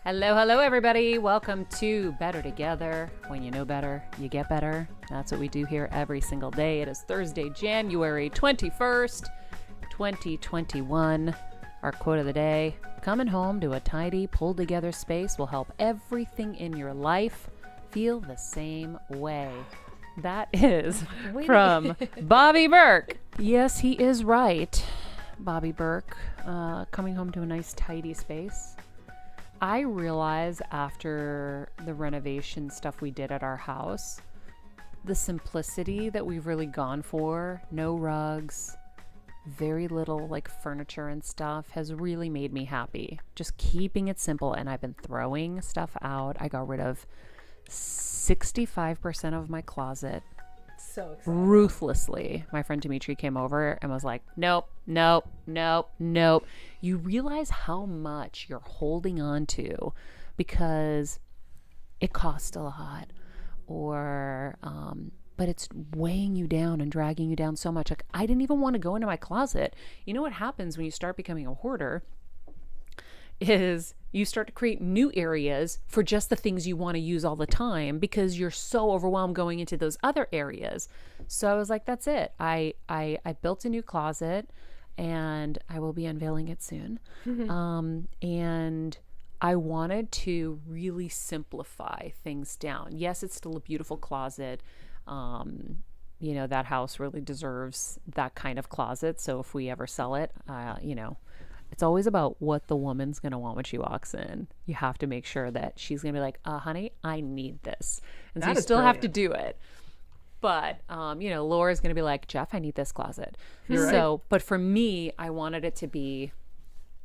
Hello, everybody. Welcome to Better Together. When you know better, you get better. That's what we do here every single day. It is Thursday, January 21st, 2021. Our quote of the day: coming home to a tidy, pulled together space will help everything in your life feel the same way. That is from Bobby Berk. Yes, he is right. Bobby Berk, coming home to a nice, tidy space. I realized after the renovation stuff we did at our house, the simplicity that we've really gone for, no rugs, very little like furniture and stuff, has really made me happy. Just keeping it simple. And I've been throwing stuff out. I got rid of 65% of my closet. So exciting. Ruthlessly. My friend Dimitri came over and was like, nope. You realize how much you're holding on to because it costs a lot, or but it's weighing you down and dragging you down so much. Like, I didn't even want to go into my closet. You know what happens when you start becoming a hoarder is you start to create new areas for just the things you want to use all the time because you're so overwhelmed going into those other areas. So I was like, that's it. I built a new closet and I will be unveiling it soon. And I wanted to really simplify things down. Yes, it's still a beautiful closet. You know, that house really deserves that kind of closet. So if we ever sell it, you know, it's always about what the woman's going to want when she walks in. You have to make sure that she's going to be like, honey, I need this. And so you still have to do it. But, you know, Laura's going to be like, Jeff, I need this closet. So, but for me, I wanted it to be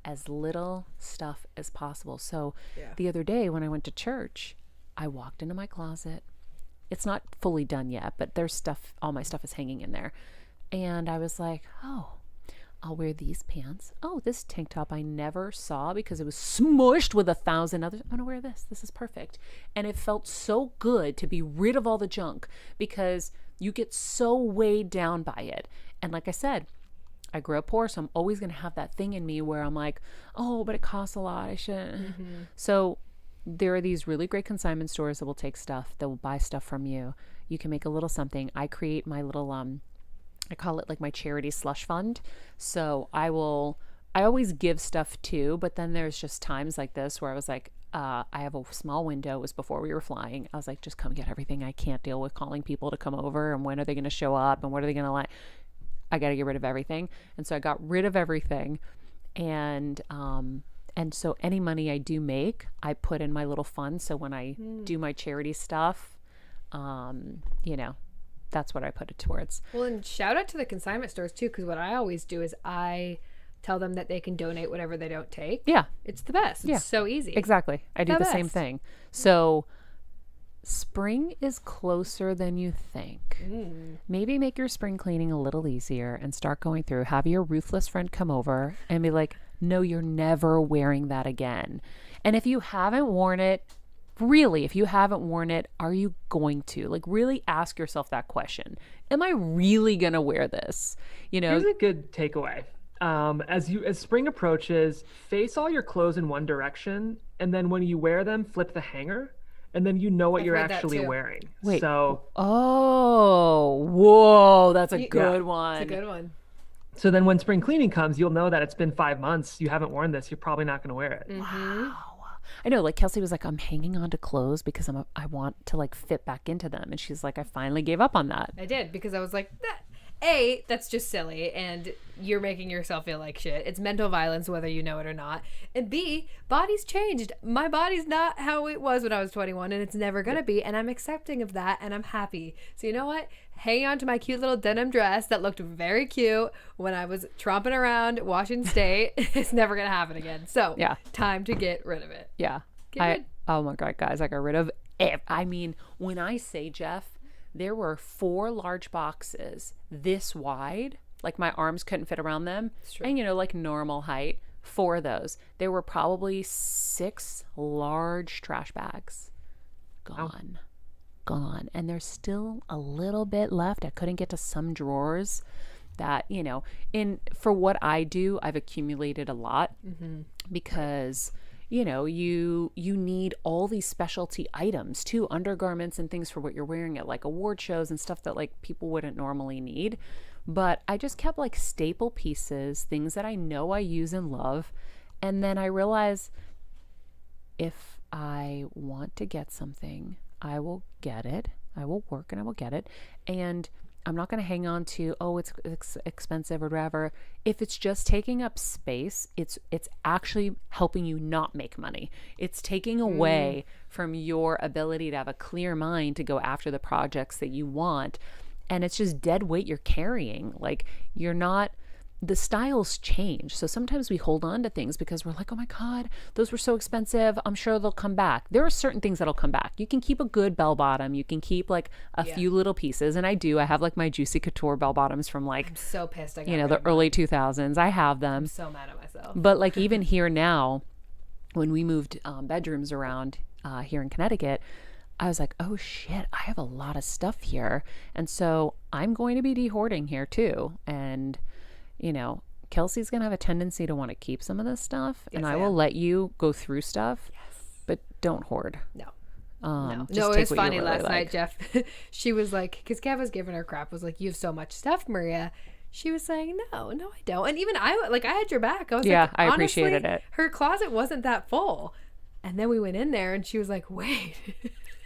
as little stuff as possible. So the other day when I went to church, I walked into my closet. It's not fully done yet, but there's stuff, all my stuff is hanging in there. And I was like, oh, I'll wear these pants. Oh, this tank top I never saw because it was smushed with 1,000 others. I'm going to wear this. This is perfect. And it felt so good to be rid of all the junk because you get so weighed down by it. And like I said, I grew up poor, so I'm always going to have that thing in me where I'm like, oh, but it costs a lot. I shouldn't. So there are these really great consignment stores that will take stuff, that will buy stuff from you. You can make a little something. I create my little, I call it like my charity slush fund. So I always give stuff too, but then there's just times like this where I was like, I have a small window. It was before we were flying. I was like, just come get everything. I can't deal with calling people to come over and when are they going to show up and what are they going to like? I got to get rid of everything. And so I got rid of everything. And so any money I do make, I put in my little fund. So when I do my charity stuff, you know, that's what I put it towards. Well, and shout out to the consignment stores too, because what I always do is I tell them that they can donate whatever they don't take. Yeah. It's the best. It's so easy. Exactly. I do the same thing. So spring is closer than you think. Maybe make your spring cleaning a little easier and start going through. Have your ruthless friend come over and be like, no, you're never wearing that again. And if you haven't worn it, really, if you haven't worn it, are you going to? Like, really ask yourself that question. Am I really going to wear this? You know, here's a good takeaway. As spring approaches, face all your clothes in one direction, and then when you wear them, flip the hanger, and then you know what you're actually wearing. Wait. So, whoa, that's a good one. It's a good one. So then when spring cleaning comes, you'll know that it's been 5 months. You haven't worn this. You're probably not going to wear it. Wow. I know, like Kelsey was like, I'm hanging on to clothes because I want to like fit back into them. And she's like, I finally gave up on that. I did, because I was like, that's just silly. And you're making yourself feel like shit. It's mental violence, whether you know it or not. And B, body's changed. My body's not how it was when I was 21, and it's never going to be. And I'm accepting of that, and I'm happy. So you know what? Hanging on to my cute little denim dress that looked very cute when I was tromping around Washington State. It's never going to happen again. So time to get rid of it. Yeah. Oh my God, guys, I got rid of it. I mean, when I say, Jeff, there were 4 large boxes this wide, like my arms couldn't fit around them. And, you know, like normal height, 4 of those. There were probably 6 large trash bags. Gone. And there's still a little bit left. I couldn't get to some drawers that, you know, for what I do, I've accumulated a lot because, you need all these specialty items too, undergarments and things for what you're wearing at like award shows and stuff that like people wouldn't normally need. But I just kept like staple pieces, things that I know I use and love. And then I realized if I want to get something, I will get it. I will work and I will get it. And I'm not going to hang on to, oh, it's expensive or whatever. If it's just taking up space, it's actually helping you not make money. It's taking away from your ability to have a clear mind to go after the projects that you want. And it's just dead weight you're carrying. Like you're not, the styles change. So sometimes we hold on to things because we're like, oh my God, those were so expensive. I'm sure they'll come back. There are certain things that'll come back. You can keep a good bell bottom. You can keep like a few little pieces. And I do. I have like my Juicy Couture bell bottoms from like, I'm so pissed. the early 2000s. I have them. I'm so mad at myself. But like even here now, when we moved bedrooms around here in Connecticut, I was like, oh shit, I have a lot of stuff here. And so I'm going to be de-hoarding here too. And Kelsey's going to have a tendency to want to keep some of this stuff, and I will let you go through stuff, but don't hoard. No. No, It was funny last night, Jeff. She was like, because Kev was giving her crap, was like, you have so much stuff, Maria. She was saying, no, I don't. And even I had your back. I was like, I appreciated it. Her closet wasn't that full. And then we went in there and she was like, wait.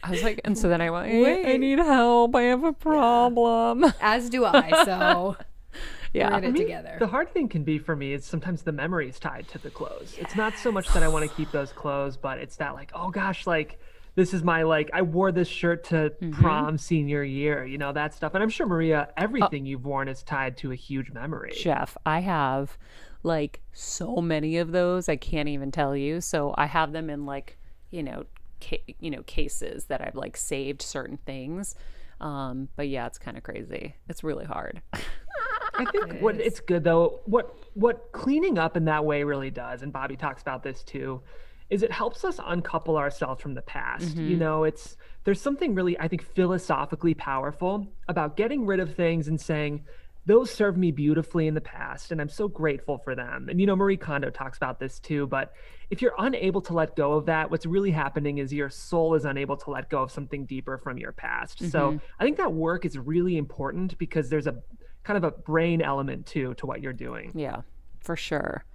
I was like, and so then I went, I need help. I have a problem. Yeah. As do I. So yeah, we're in it together. The hard thing can be for me is sometimes the memories tied to the clothes. It's not so much that I want to keep those clothes, but it's that like, oh gosh, like this is my, like, I wore this shirt to prom senior year, that stuff. And I'm sure, Maria, everything you've worn is tied to a huge memory. Jeff, I have like so many of those. I can't even tell you. So I have them in like, cases that I've like saved certain things. But yeah, it's kind of crazy. It's really hard. I think it's good though, what cleaning up in that way really does, and Bobby talks about this too, is it helps us uncouple ourselves from the past. There's something really, I think, philosophically powerful about getting rid of things and saying, those served me beautifully in the past, and I'm so grateful for them. And Marie Kondo talks about this too, but if you're unable to let go of that, what's really happening is your soul is unable to let go of something deeper from your past. So I think that work is really important because there's a kind of a brain element too to what you're doing. Yeah, for sure.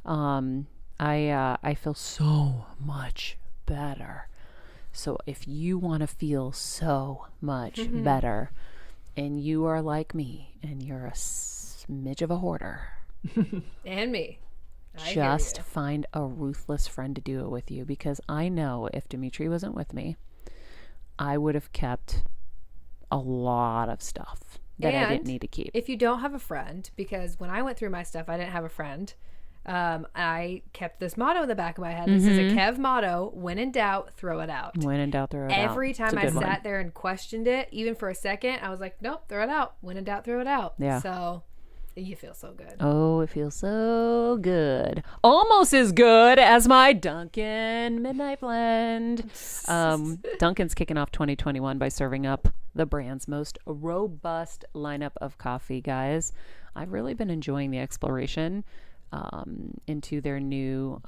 I feel so much better. So if you want to feel so much better, and you are like me, and you're a smidge of a hoarder, and me, just find a ruthless friend to do it with you. Because I know if Dimitri wasn't with me, I would have kept a lot of stuff that I didn't need to keep. If you don't have a friend, because when I went through my stuff, I didn't have a friend. I kept this motto in the back of my head. This is a Kev motto: when in doubt, throw it out. When in doubt, throw it out. Every time I sat there and questioned it, even for a second, I was like, nope, throw it out. When in doubt, throw it out. Yeah. So you feel so good. Oh, it feels so good. Almost as good as my Dunkin' Midnight Blend. Dunkin's kicking off 2021 by serving up the brand's most robust lineup of coffee, guys. I've really been enjoying the exploration into their new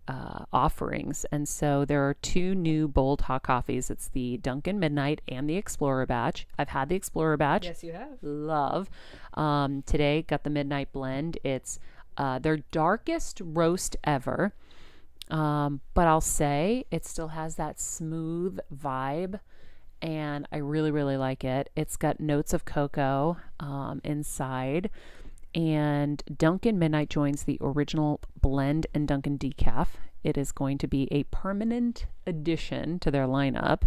offerings. And so there are two new bold hot coffees. It's the Dunkin' Midnight and the Explorer batch. I've had the Explorer batch. Yes, you have. Love. Today got the Midnight Blend. It's their darkest roast ever. But I'll say it still has that smooth vibe, and I really, really like it. It's got notes of cocoa inside. And Dunkin' Midnight joins the original blend and Dunkin' decaf. It is going to be a permanent addition to their lineup.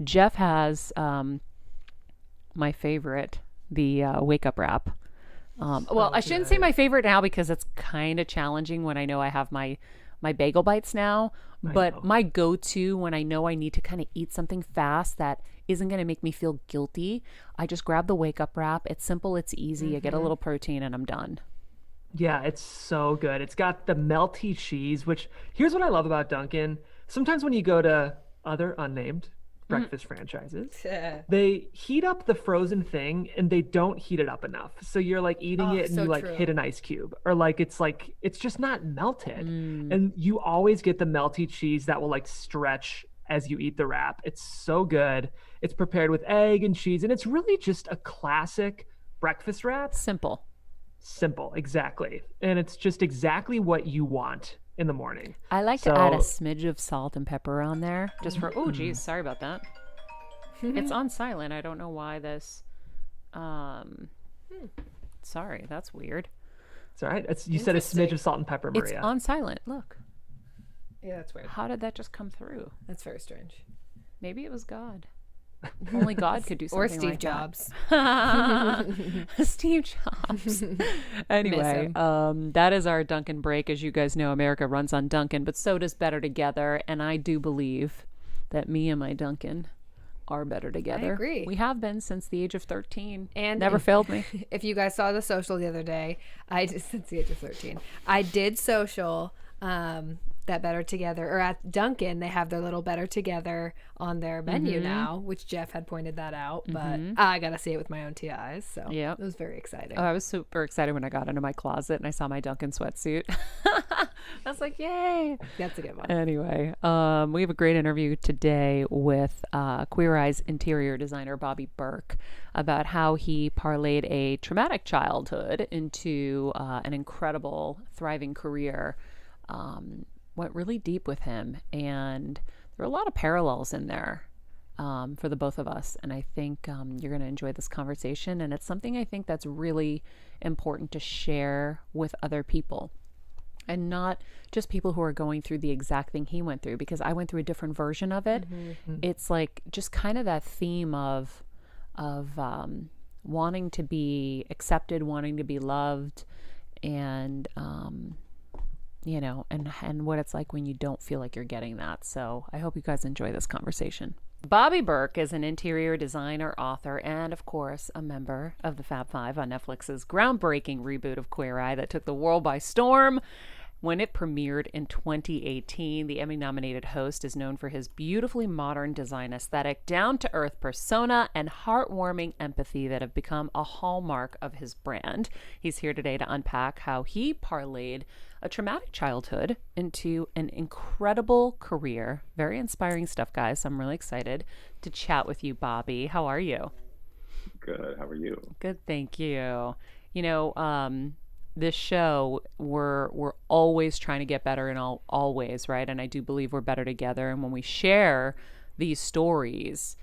Jeff has my favorite, the Wake Up Wrap. Well, I shouldn't say my favorite now because it's kind of challenging when I know I have my bagel bites now. But my go-to when I know I need to kind of eat something fast that isn't going to make me feel guilty, I just grab the Wake Up Wrap. It's simple, it's easy. I get a little protein and I'm done. Yeah, it's so good. It's got the melty cheese, which here's what I love about Dunkin'. Sometimes when you go to other unnamed breakfast franchises. They heat up the frozen thing and they don't heat it up enough. So you're like eating it and so you like true. hit an ice cube, or like it's just not melted. And you always get the melty cheese that will like stretch as you eat the wrap. It's so good. It's prepared with egg and cheese, and it's really just a classic breakfast wrap. Simple, exactly. And it's just exactly what you want in the morning. I like to add a smidge of salt and pepper on there just for, oh geez, sorry about that. It's on silent. I don't know why this, sorry, that's weird. It's all right. You said a smidge of salt and pepper, Maria. It's on silent. Look. Yeah, that's weird. How did that just come through? That's very strange. Maybe it was God. Only God could do something or Steve like Jobs. Steve Jobs. Anyway, that is our Dunkin' break. As you guys know, America runs on Dunkin', but so does Better Together. And I do believe that me and my Dunkin' are better together. I agree. We have been since the age of 13. And never failed me. If you guys saw the social the other day, since the age of 13, I did social that Better Together, or at Dunkin', they have their little Better Together on their menu now, which Jeff had pointed that out, but I got to see it with my own two eyes. So it was very exciting. Oh, I was super excited when I got into my closet and I saw my Dunkin' sweatsuit. I was like, yay. That's a good one. Anyway, we have a great interview today with Queer Eye's interior designer, Bobby Berk, about how he parlayed a traumatic childhood into an incredible, thriving career. Went really deep with him, and there are a lot of parallels in there for the both of us, and I think you're going to enjoy this conversation, and it's something I think that's really important to share with other people, and not just people who are going through the exact thing he went through, because I went through a different version of it. It's like just kind of that theme of wanting to be accepted, wanting to be loved, and you know, and what it's like when you don't feel like you're getting that. So I hope you guys enjoy this conversation. Bobby Berk is an interior designer, author, and of course, a member of the Fab Five on Netflix's groundbreaking reboot of Queer Eye that took the world by storm. When it premiered in 2018, the Emmy-nominated host is known for his beautifully modern design aesthetic, down-to-earth persona, and heartwarming empathy that have become a hallmark of his brand. He's here today to unpack how he parlayed a traumatic childhood into an incredible career. Very inspiring stuff, guys. I'm really excited to chat with you, Bobby. How are you? Good. How are you? Good, thank you. You know, this show, we're always trying to get better in all ways, right? And I do believe we're better together. And when we share these stories,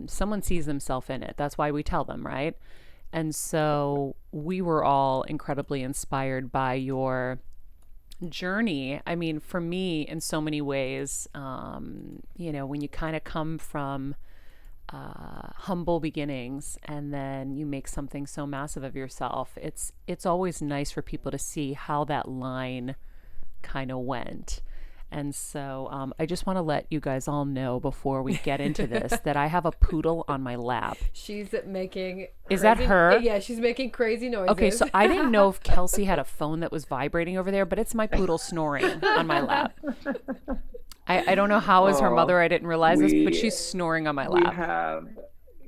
someone sees themselves in it. That's why we tell them, right? And so we were all incredibly inspired by your journey. I mean, for me, in so many ways, you know, when you kind of come from humble beginnings and then you make something so massive of yourself, it's always nice for people to see how that line kind of went. And so I just want to let you guys all know before we get into this that I have a poodle on my lap. She's making Is that her? Yeah, she's making crazy noises. Okay, so I didn't know if Kelsey had a phone that was vibrating over there, but it's my poodle snoring on my lap. I don't know how as her mother I didn't realize this, but she's snoring on my lap.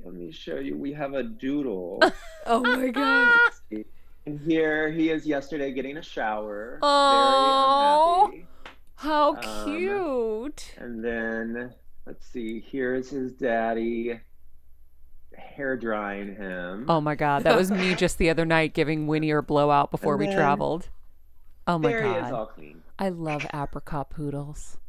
Let me show you, we have a doodle. Oh my God. And here he is yesterday getting a shower. Oh, very unhappy. How cute. And then, let's see, here's his daddy hair drying him. Oh my God, that was me just the other night giving Winnie her blowout before we traveled. Oh my there God. He is, all clean. I love apricot poodles.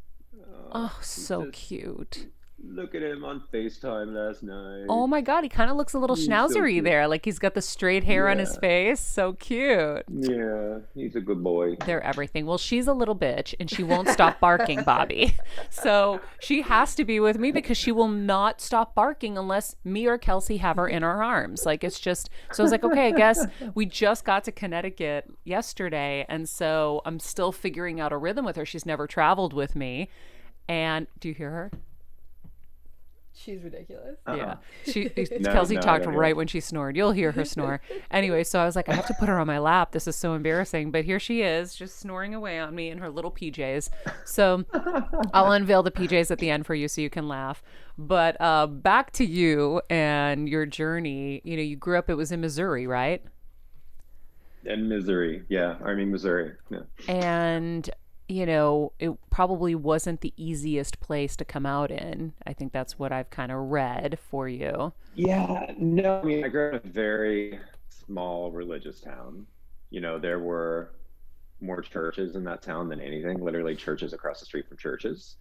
Oh, so just, cute. Look at him on FaceTime last night. Oh my God, he kind of looks a little He's so schnauzery cute. there. Like he's got the straight hair on his face. So cute. Yeah, he's a good boy. They're everything. Well, she's a little bitch and she won't stop barking, Bobby. So she has to be with me because she will not stop barking unless me or Kelsey have her in our arms. Like it's just, so I was like, okay, I guess we just got to Connecticut yesterday. And so I'm still figuring out a rhythm with her. She's never traveled with me. And do you hear her? She's ridiculous. Yeah. No, Kelsey no, I talked don't right hear. when she snored. You'll hear her snore. Anyway, so I was like, I have to put her on my lap. This is so embarrassing. But here she is, just snoring away on me in her little PJs. So I'll unveil the PJs at the end for you so you can laugh. But back to you and your journey. You know, you grew up, it was in Missouri, right? In Missouri, yeah. I mean, Missouri. Yeah. And you know, it probably wasn't the easiest place to come out in. I think that's what I've kind of read for you. Yeah, no, I mean, I grew up in a very small religious town. There were more churches in that town than anything, literally churches across the street from churches.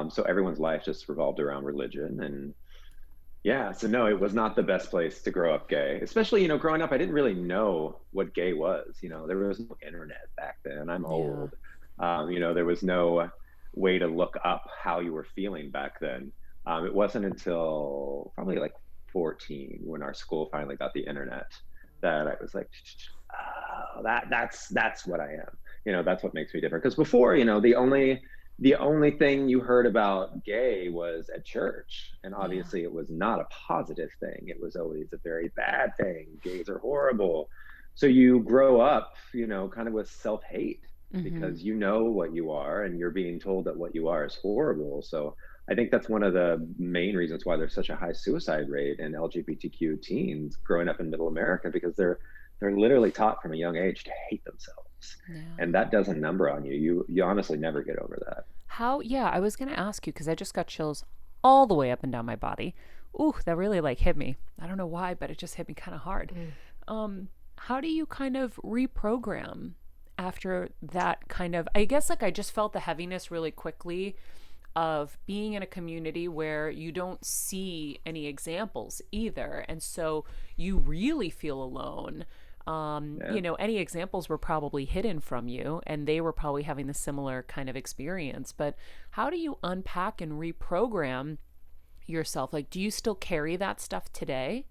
So everyone's life just revolved around religion. And yeah, so no, it was not the best place to grow up gay. Especially, growing up, I didn't really know what gay was. There was no internet back then. I'm Yeah. old. There was no way to look up how you were feeling back then. It wasn't until probably like 14 when our school finally got the internet that I was like, oh, that's what I am. That's what makes me different. Because before, the only thing you heard about gay was at church, and obviously it was not a positive thing. It was always a very bad thing. Gays are horrible. So you grow up, kind of with self-hate because you know what you are and you're being told that what you are is horrible. So I think that's one of the main reasons why there's such a high suicide rate in LGBTQ teens growing up in middle America, because they're literally taught from a young age to hate themselves. Yeah. And that does a number on you. You honestly never get over that. Yeah, I was going to ask you because I just got chills all the way up and down my body. Ooh, that really like hit me. I don't know why, but it just hit me kind of hard. How do you kind of reprogram after that kind of, I guess like I just felt the heaviness really quickly of being in a community where you don't see any examples either. And so you really feel alone. Any examples were probably hidden from you and they were probably having the similar kind of experience. But how do you unpack and reprogram yourself? Like, do you still carry that stuff today?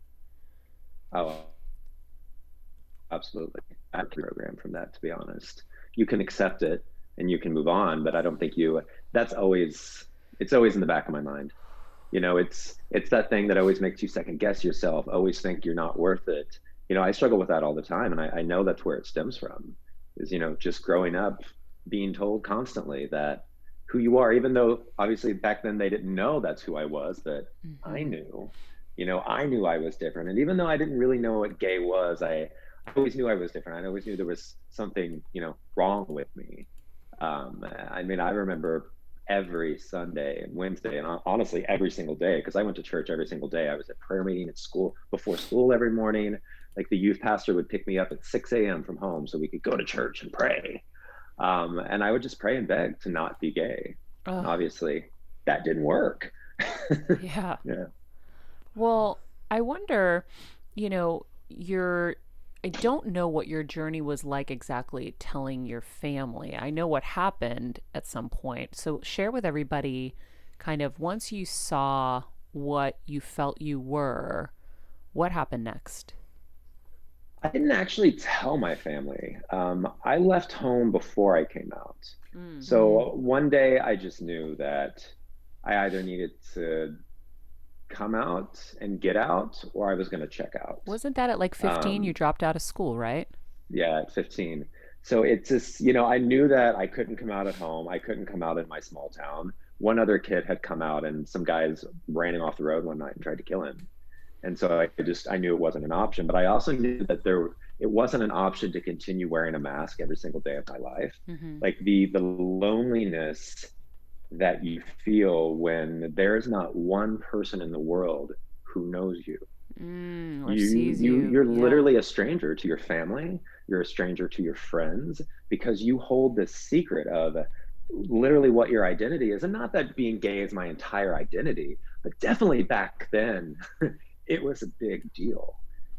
Oh, absolutely. I have to program from that, to be honest. You can accept it and you can move on, but I don't think it's always in the back of my mind. It's that thing that always makes you second guess yourself, always think you're not worth it. I struggle with that all the time. And I know that's where it stems from is, just growing up, being told constantly that who you are, even though obviously back then they didn't know that's who I was, but I knew, I knew I was different. And even though I didn't really know what gay was, I always knew I was different. I always knew there was something, wrong with me. I mean, I remember every Sunday and Wednesday, and honestly, every single day, because I went to church every single day. I was at prayer meeting at school, before school every morning. Like the youth pastor would pick me up at 6 a.m. from home so we could go to church and pray. And I would just pray and beg to not be gay. And obviously, that didn't work. Yeah. Yeah. Well, I wonder, I don't know what your journey was like exactly telling your family. I know what happened at some point. So share with everybody kind of once you saw what you felt you were, what happened next? I didn't actually tell my family. I left home before I came out. So one day I just knew that I either needed to come out and get out, or I was going to check out. Wasn't that at like 15 you dropped out of school, right? Yeah, at 15. So it's just, I knew that I couldn't come out at home. I couldn't come out in my small town. One other kid had come out and some guys ran him off the road one night and tried to kill him. And so I knew it wasn't an option, but I also knew that it wasn't an option to continue wearing a mask every single day of my life. Like the loneliness that you feel when there's not one person in the world who knows you. Or sees you. You're literally a stranger to your family. You're a stranger to your friends because you hold this secret of literally what your identity is. And not that being gay is my entire identity, but definitely back then, it was a big deal,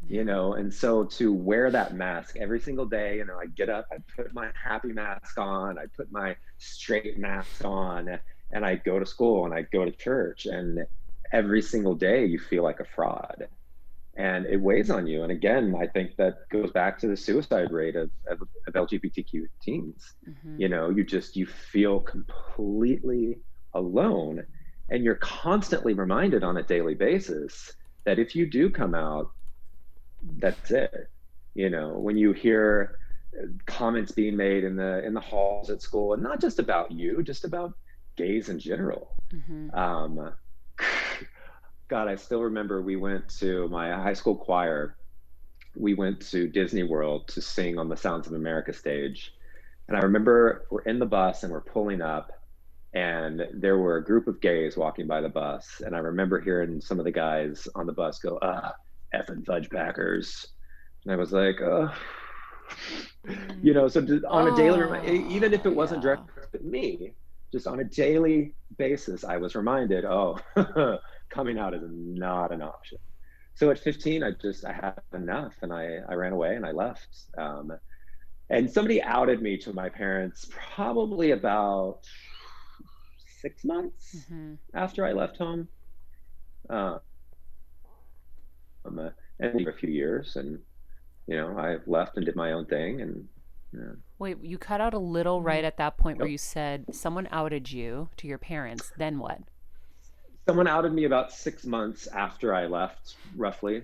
and so to wear that mask every single day, I get up, I put my happy mask on, I put my straight mask on, and I go to school and I go to church, and every single day you feel like a fraud and it weighs on you. And again, I think that goes back to the suicide rate of LGBTQ teens. You feel completely alone. And you're constantly reminded on a daily basis that if you do come out, that's it. You know, when you hear comments being made in the halls at school, and not just about you, just about gays in general. Um, God, I still remember we went to my high school choir. We went to Disney World to sing on the Sounds of America stage. And I remember we're in the bus and we're pulling up, and there were a group of gays walking by the bus. And I remember hearing some of the guys on the bus go, effing fudge packers. And I was like, oh, you know, so on a daily, even if it wasn't directed at me, just on a daily basis, I was reminded, oh, coming out is not an option. So at 15, I had enough, and I ran away and I left. And somebody outed me to my parents probably about 6 months after I left home. And a few years, and you know, I left and did my own thing. And Wait, you cut out a little right at that point where you said someone outed you to your parents. Then what? Someone outed me about 6 months after I left, roughly.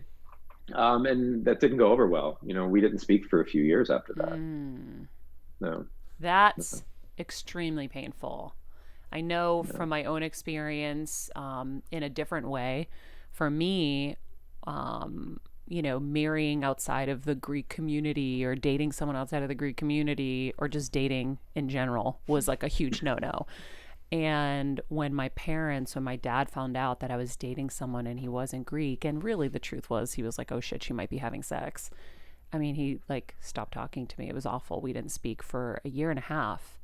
And that didn't go over well. You know, we didn't speak for a few years after that. No. That's extremely painful. I know from my own experience, in a different way. For me, you know, marrying outside of the Greek community or dating someone outside of the Greek community or just dating in general was like a huge no-no. And when my dad found out that I was dating someone and he wasn't Greek, and really the truth was he was like, oh shit, she might be having sex. I mean, he like stopped talking to me. It was awful. We didn't speak for a year and a half.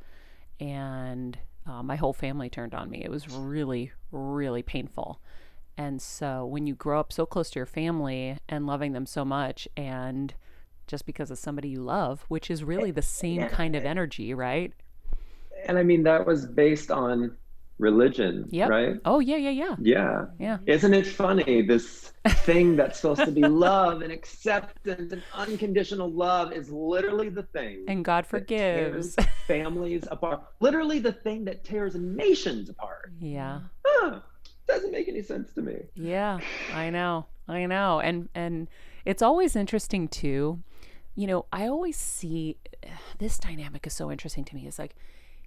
And my whole family turned on me. It was really, really painful. And so when you grow up so close to your family and loving them so much, and just because of somebody you love, which is really the same kind of energy, right? And I mean, that was based on religion, right? Oh, yeah. Yeah. Isn't it funny? This thing that's supposed to be love and acceptance and unconditional love is literally the thing. And God forgives. That tears families apart. Literally the thing that tears nations apart. Yeah. Doesn't make any sense to me. Yeah, I know. And it's always interesting too. You know, I always see this dynamic is so interesting to me. It's like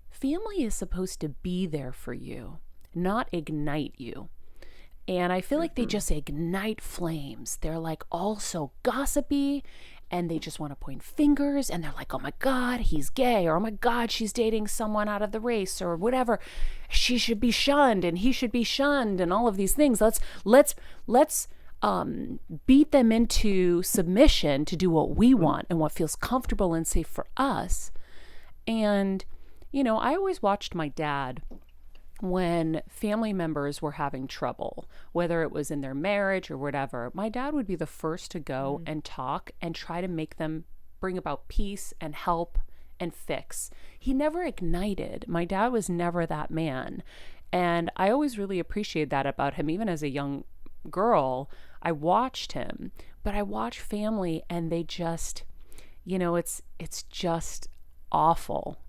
family is supposed to be there for you, not ignite you. And I feel like they just ignite flames. They're like all so gossipy, and they just want to point fingers, and they're like, oh my God, he's gay, or oh my God, she's dating someone out of the race, or whatever. She should be shunned and he should be shunned, and all of these things. Let's beat them into submission to do what we want and what feels comfortable and safe for us. And, you know, I always watched my dad when family members were having trouble, whether it was in their marriage or whatever. My dad would be the first to go and talk and try to make them bring about peace and help and fix. He never ignited. My dad was never that man. And I always really appreciated that about him. Even as a young girl, I watched him, but I watched family and they just, you know, it's just awful.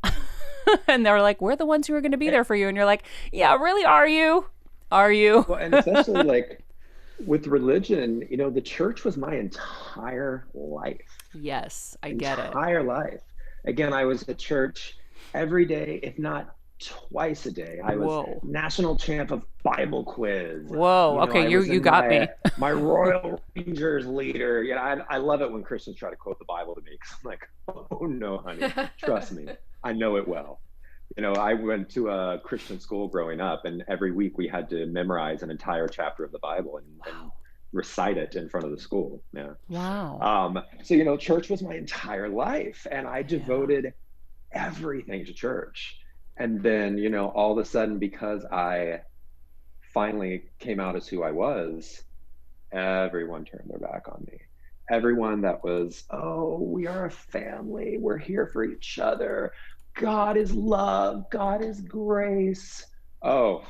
And they're like, we're the ones who are going to be there for you. And you're like, yeah, really? Are you? Well, and especially like with religion, you know, the church was my entire life. Yes, I get it. Entire life. Again, I was at church every day, if not twice a day. I was national champ of Bible quiz. Whoa. You know, okay. You got me. My Royal Rangers leader. Yeah. I love it when Christians try to quote the Bible to me, because I'm like, oh no, honey, trust me. I know it well. You know, I went to a Christian school growing up, and every week we had to memorize an entire chapter of the Bible and recite it in front of the school. Yeah. Wow. So, you know, church was my entire life, and I devoted everything to church. And then, you know, all of a sudden, because I finally came out as who I was, everyone turned their back on me. Everyone that was, oh, we are a family. We're here for each other. God is love. God is grace. Oh,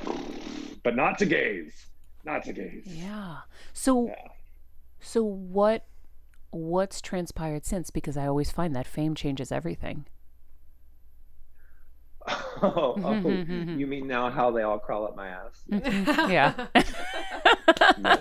but not to gays. Not to gays. Yeah. So what's transpired since? Because I always find that fame changes everything. Oh, you mean now how they all crawl up my ass? Yeah. Yeah.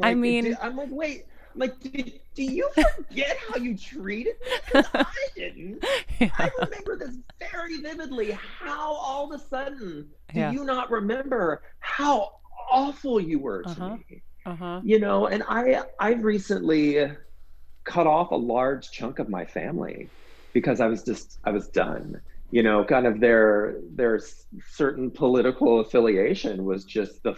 I mean, I'm like, wait, like, do you forget how you treated me? Because I didn't. I yeah. remember this very vividly. How all of a sudden do Yeah. you not remember how awful you were to Uh-huh. me? Uh-huh. You know, and I've recently cut off a large chunk of my family because I was done. You know, kind of their certain political affiliation was just the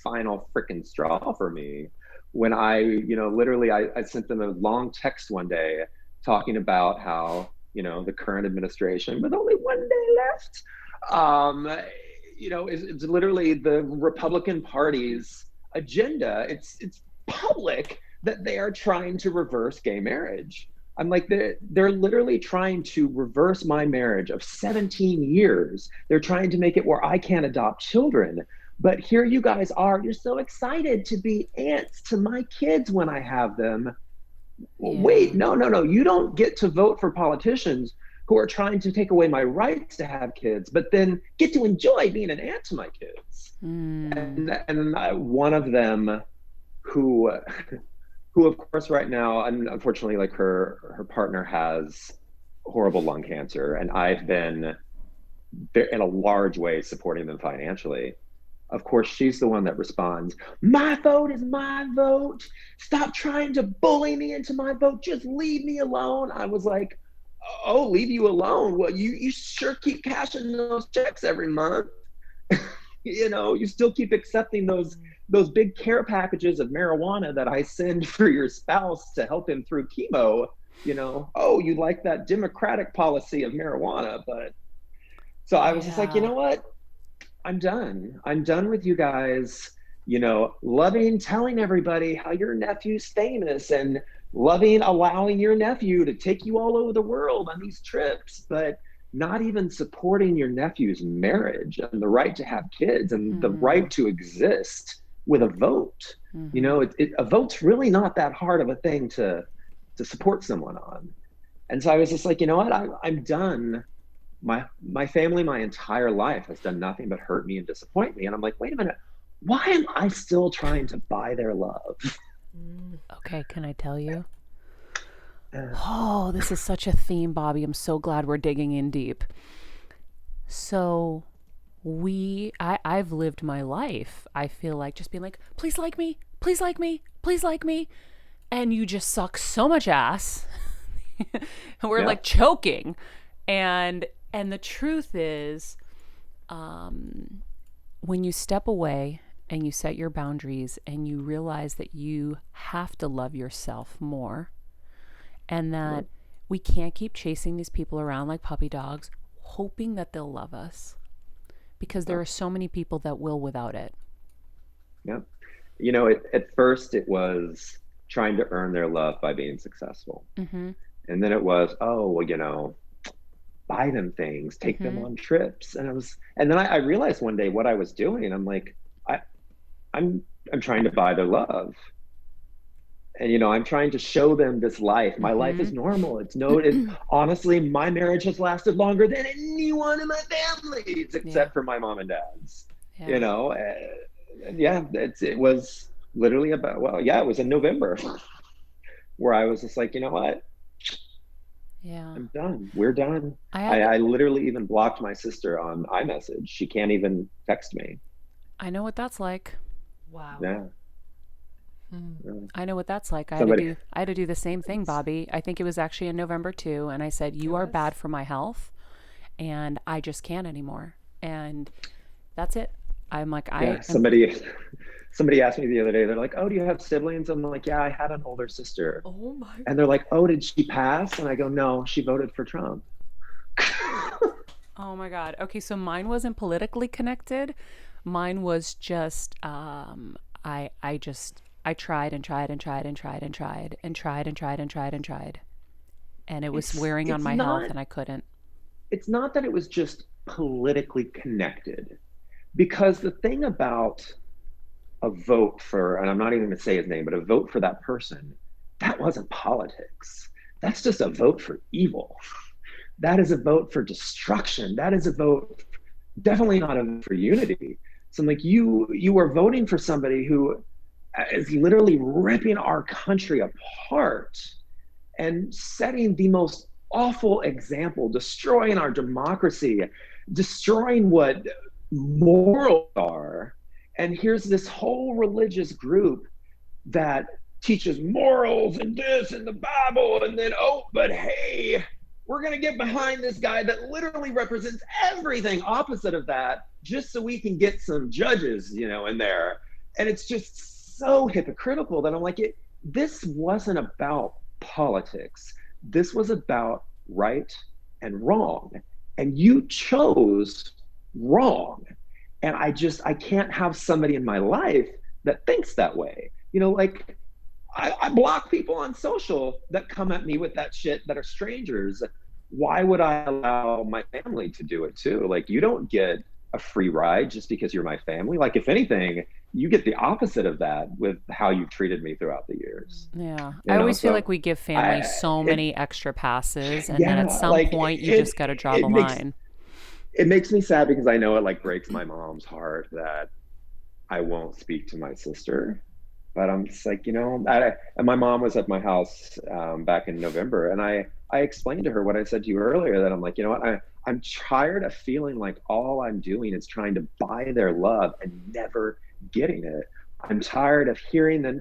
final freaking straw for me. When literally I sent them a long text one day talking about how, the current administration with only one day left, um, it's literally the Republican Party's agenda. It's public that they are trying to reverse gay marriage. I'm like, they're literally trying to reverse my marriage of 17 years. They're trying to make it where I can't adopt children. But here you guys are, you're so excited to be aunts to my kids when I have them. Well, Yeah. wait, no. You don't get to vote for politicians who are trying to take away my rights to have kids, but then get to enjoy being an aunt to my kids. Mm. And one of them who of course right now, unfortunately, like her partner has horrible lung cancer, and I've been in a large way supporting them financially. Of course, she's the one that responds, my vote is my vote. Stop trying to bully me into my vote. Just leave me alone. I was like, oh, leave you alone? Well, you sure keep cashing those checks every month. You still keep accepting those big care packages of marijuana that I send for your spouse to help him through chemo. Oh, you like that democratic policy of marijuana. But so I was just like, you Yeah. know what? I'm done. I'm done with you guys, loving, telling everybody how your nephew's famous and loving, allowing your nephew to take you all over the world on these trips, but not even supporting your nephew's marriage and the right to have kids and the right to exist with a vote. A vote's really not that hard of a thing to support someone on. And so I was just like, you know what? I'm done. My family, my entire life has done nothing but hurt me and disappoint me. And I'm like, wait a minute, why am I still trying to buy their love? Okay, can I tell you? Oh, this is such a theme, Bobby. I'm so glad we're digging in deep. So I've lived my life, I feel like, just being like, please like me, please like me, please like me. And you just suck so much ass. And we're like choking. And the truth is, when you step away and you set your boundaries and you realize that you have to love yourself more, and that we can't keep chasing these people around like puppy dogs, hoping that they'll love us, because there are so many people that will without it. Yeah. At first it was trying to earn their love by being successful. And then it was, oh, well, buy them things, take them on trips. And then I realized one day what I was doing, and I'm like, I'm trying to buy their love. And, I'm trying to show them this life. My life is normal. Honestly, my marriage has lasted longer than anyone in my families, except for my mom and dad's, it was literally it was in November where I was just like, you know what? Yeah. I'm done. We're done. I I literally even blocked my sister on iMessage. She can't even text me. I know what that's like. Wow. Yeah. I know what that's like. I had to do the same thing, Bobby. I think it was actually in November too, and I said, you are bad for my health and I just can't anymore. And that's it. I'm like, somebody asked me the other day, they're like, oh, do you have siblings? I'm like, yeah, I had an older sister. Oh my God. And they're like, oh, did she pass? And I go, no, she voted for Trump. Oh my God. Okay, so mine wasn't politically connected. Mine was just I tried and tried and tried and tried and tried and tried and tried and tried and tried. And it was wearing on my health and I couldn't. It's not that it was just politically connected, because the thing about a vote for, and I'm not even going to say his name, but a vote for that person, that wasn't politics. That's just a vote for evil. that is a vote for destruction. That is a vote, definitely not a vote for unity. So I'm like, you are voting for somebody who is literally ripping our country apart and setting the most awful example, destroying our democracy, destroying what morals are. And here's this whole religious group that teaches morals and this and the Bible, and then, oh, but hey, we're going to get behind this guy that literally represents everything opposite of that just so we can get some judges, in there. And it's just so hypocritical that I'm like, this wasn't about politics. This was about right and wrong. And you chose wrong. And I can't have somebody in my life that thinks that way. Like I block people on social that come at me with that shit that are strangers. Why would I allow my family to do it too? Like, you don't get a free ride just because you're my family. Like, if anything, you get the opposite of that with how you've treated me throughout the years. Yeah. I always feel like we give families so many extra passes, and then at some point you just got to draw the line. It makes me sad because I know it like breaks my mom's heart that I won't speak to my sister. But I'm just like, and my mom was at my house back in November, and I explained to her what I said to you earlier, that I'm like, I'm tired of feeling like all I'm doing is trying to buy their love and never getting it. I'm tired of hearing them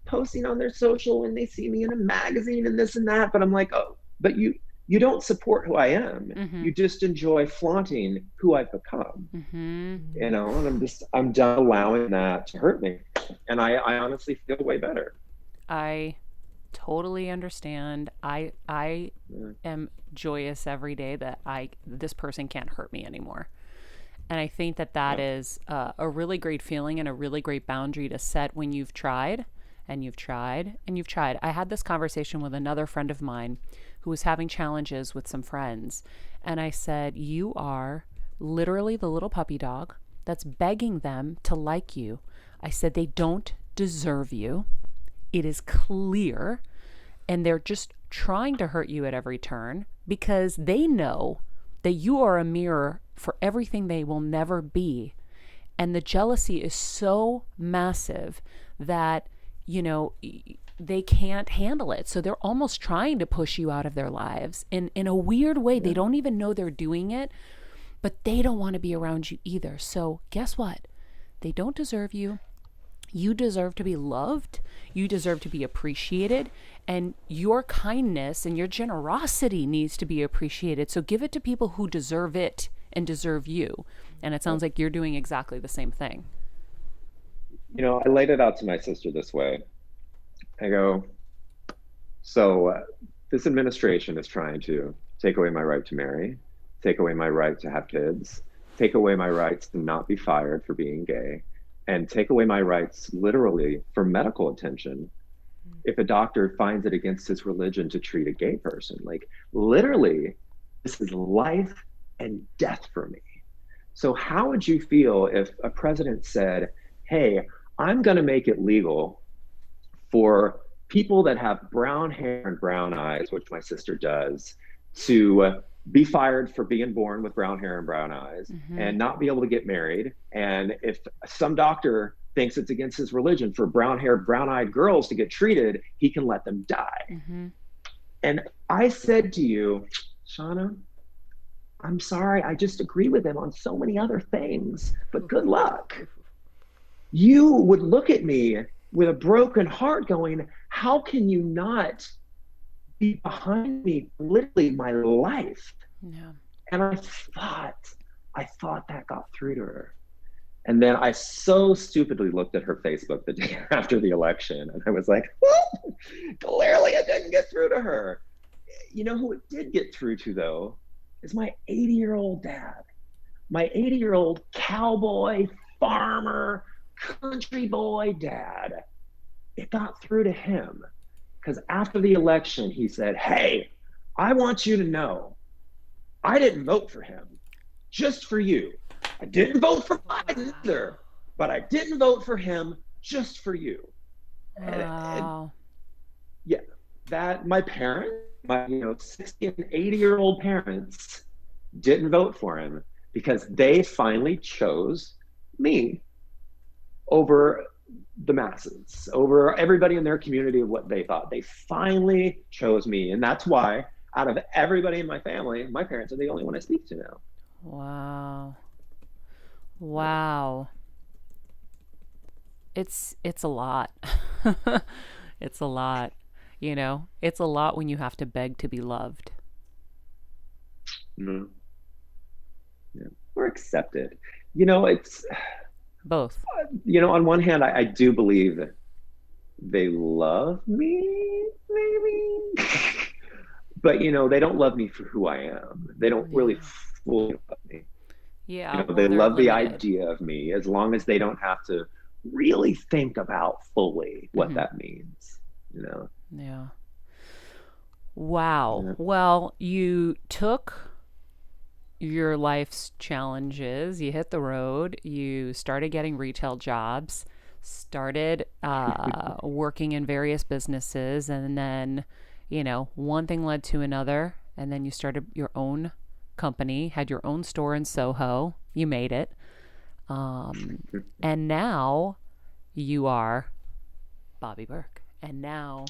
posting on their social when they see me in a magazine and this and that. But I'm like, oh, but you don't support who I am. Mm-hmm. You just enjoy flaunting who I've become. Mm-hmm. And I'm done allowing that to hurt me. And I honestly feel way better. I totally understand. I am joyous every day that this person can't hurt me anymore. And I think that is a really great feeling and a really great boundary to set when you've tried and you've tried and you've tried. I had this conversation with another friend of mine who was having challenges with some friends. And I said, you are literally the little puppy dog that's begging them to like you. I said, they don't deserve you. It is clear. And they're just trying to hurt you at every turn because they know that you are a mirror for everything they will never be. And the jealousy is so massive that, they can't handle it. So they're almost trying to push you out of their lives in a weird way. Yeah. They don't even know they're doing it, but they don't want to be around you either. So guess what? They don't deserve you. You deserve to be loved. You deserve to be appreciated. And your kindness and your generosity needs to be appreciated. So give it to people who deserve it and deserve you. And it sounds like you're doing exactly the same thing. I laid it out to my sister this way. I go, so this administration is trying to take away my right to marry, take away my right to have kids, take away my rights to not be fired for being gay, and take away my rights literally for medical attention if a doctor finds it against his religion to treat a gay person. Like, literally, this is life and death for me. So how would you feel if a president said, hey, I'm going to make it legal for people that have brown hair and brown eyes, which my sister does, to be fired for being born with brown hair and brown eyes, mm-hmm. and not be able to get married. And if some doctor thinks it's against his religion for brown haired, brown eyed girls to get treated, he can let them die. Mm-hmm. And I said to you, Shauna, I'm sorry, I just agree with him on so many other things, but good luck. You would look at me with a broken heart going, how can you not be behind me literally my life? Yeah. And I thought that got through to her. And then I so stupidly looked at her Facebook the day after the election, and I was like, well, clearly it didn't get through to her. You know who it did get through to, though, is my 80-year-old dad. My 80-year-old cowboy, farmer, country boy dad. It got through to him because after the election, he said, hey, I want you to know I didn't vote for him, just for you. I didn't vote for Biden either, but I didn't vote for him just for you. Wow. And yeah, that my parents my 60 and 80-year-old parents didn't vote for him because they finally chose me over the masses, over everybody in their community of what they thought. They finally chose me. And that's why out of everybody in my family, my parents are the only one I speak to now. Wow. Wow. It's a lot. It's a lot. It's a lot when you have to beg to be loved. Mm-hmm. Yeah. Or accepted. It's Both. On one hand, I do believe they love me, maybe. But they don't love me for who I am. They don't really fully love me. Yeah. They they're love the limited. idea of me as long as they don't have to really think about fully what that means. Yeah. Wow. Yeah. Well, you took your life's challenges, you hit the road, you started getting retail jobs, started working in various businesses, and then, one thing led to another, and then you started your own company, had your own store in Soho, you made it. And now you are Bobby Berk. And now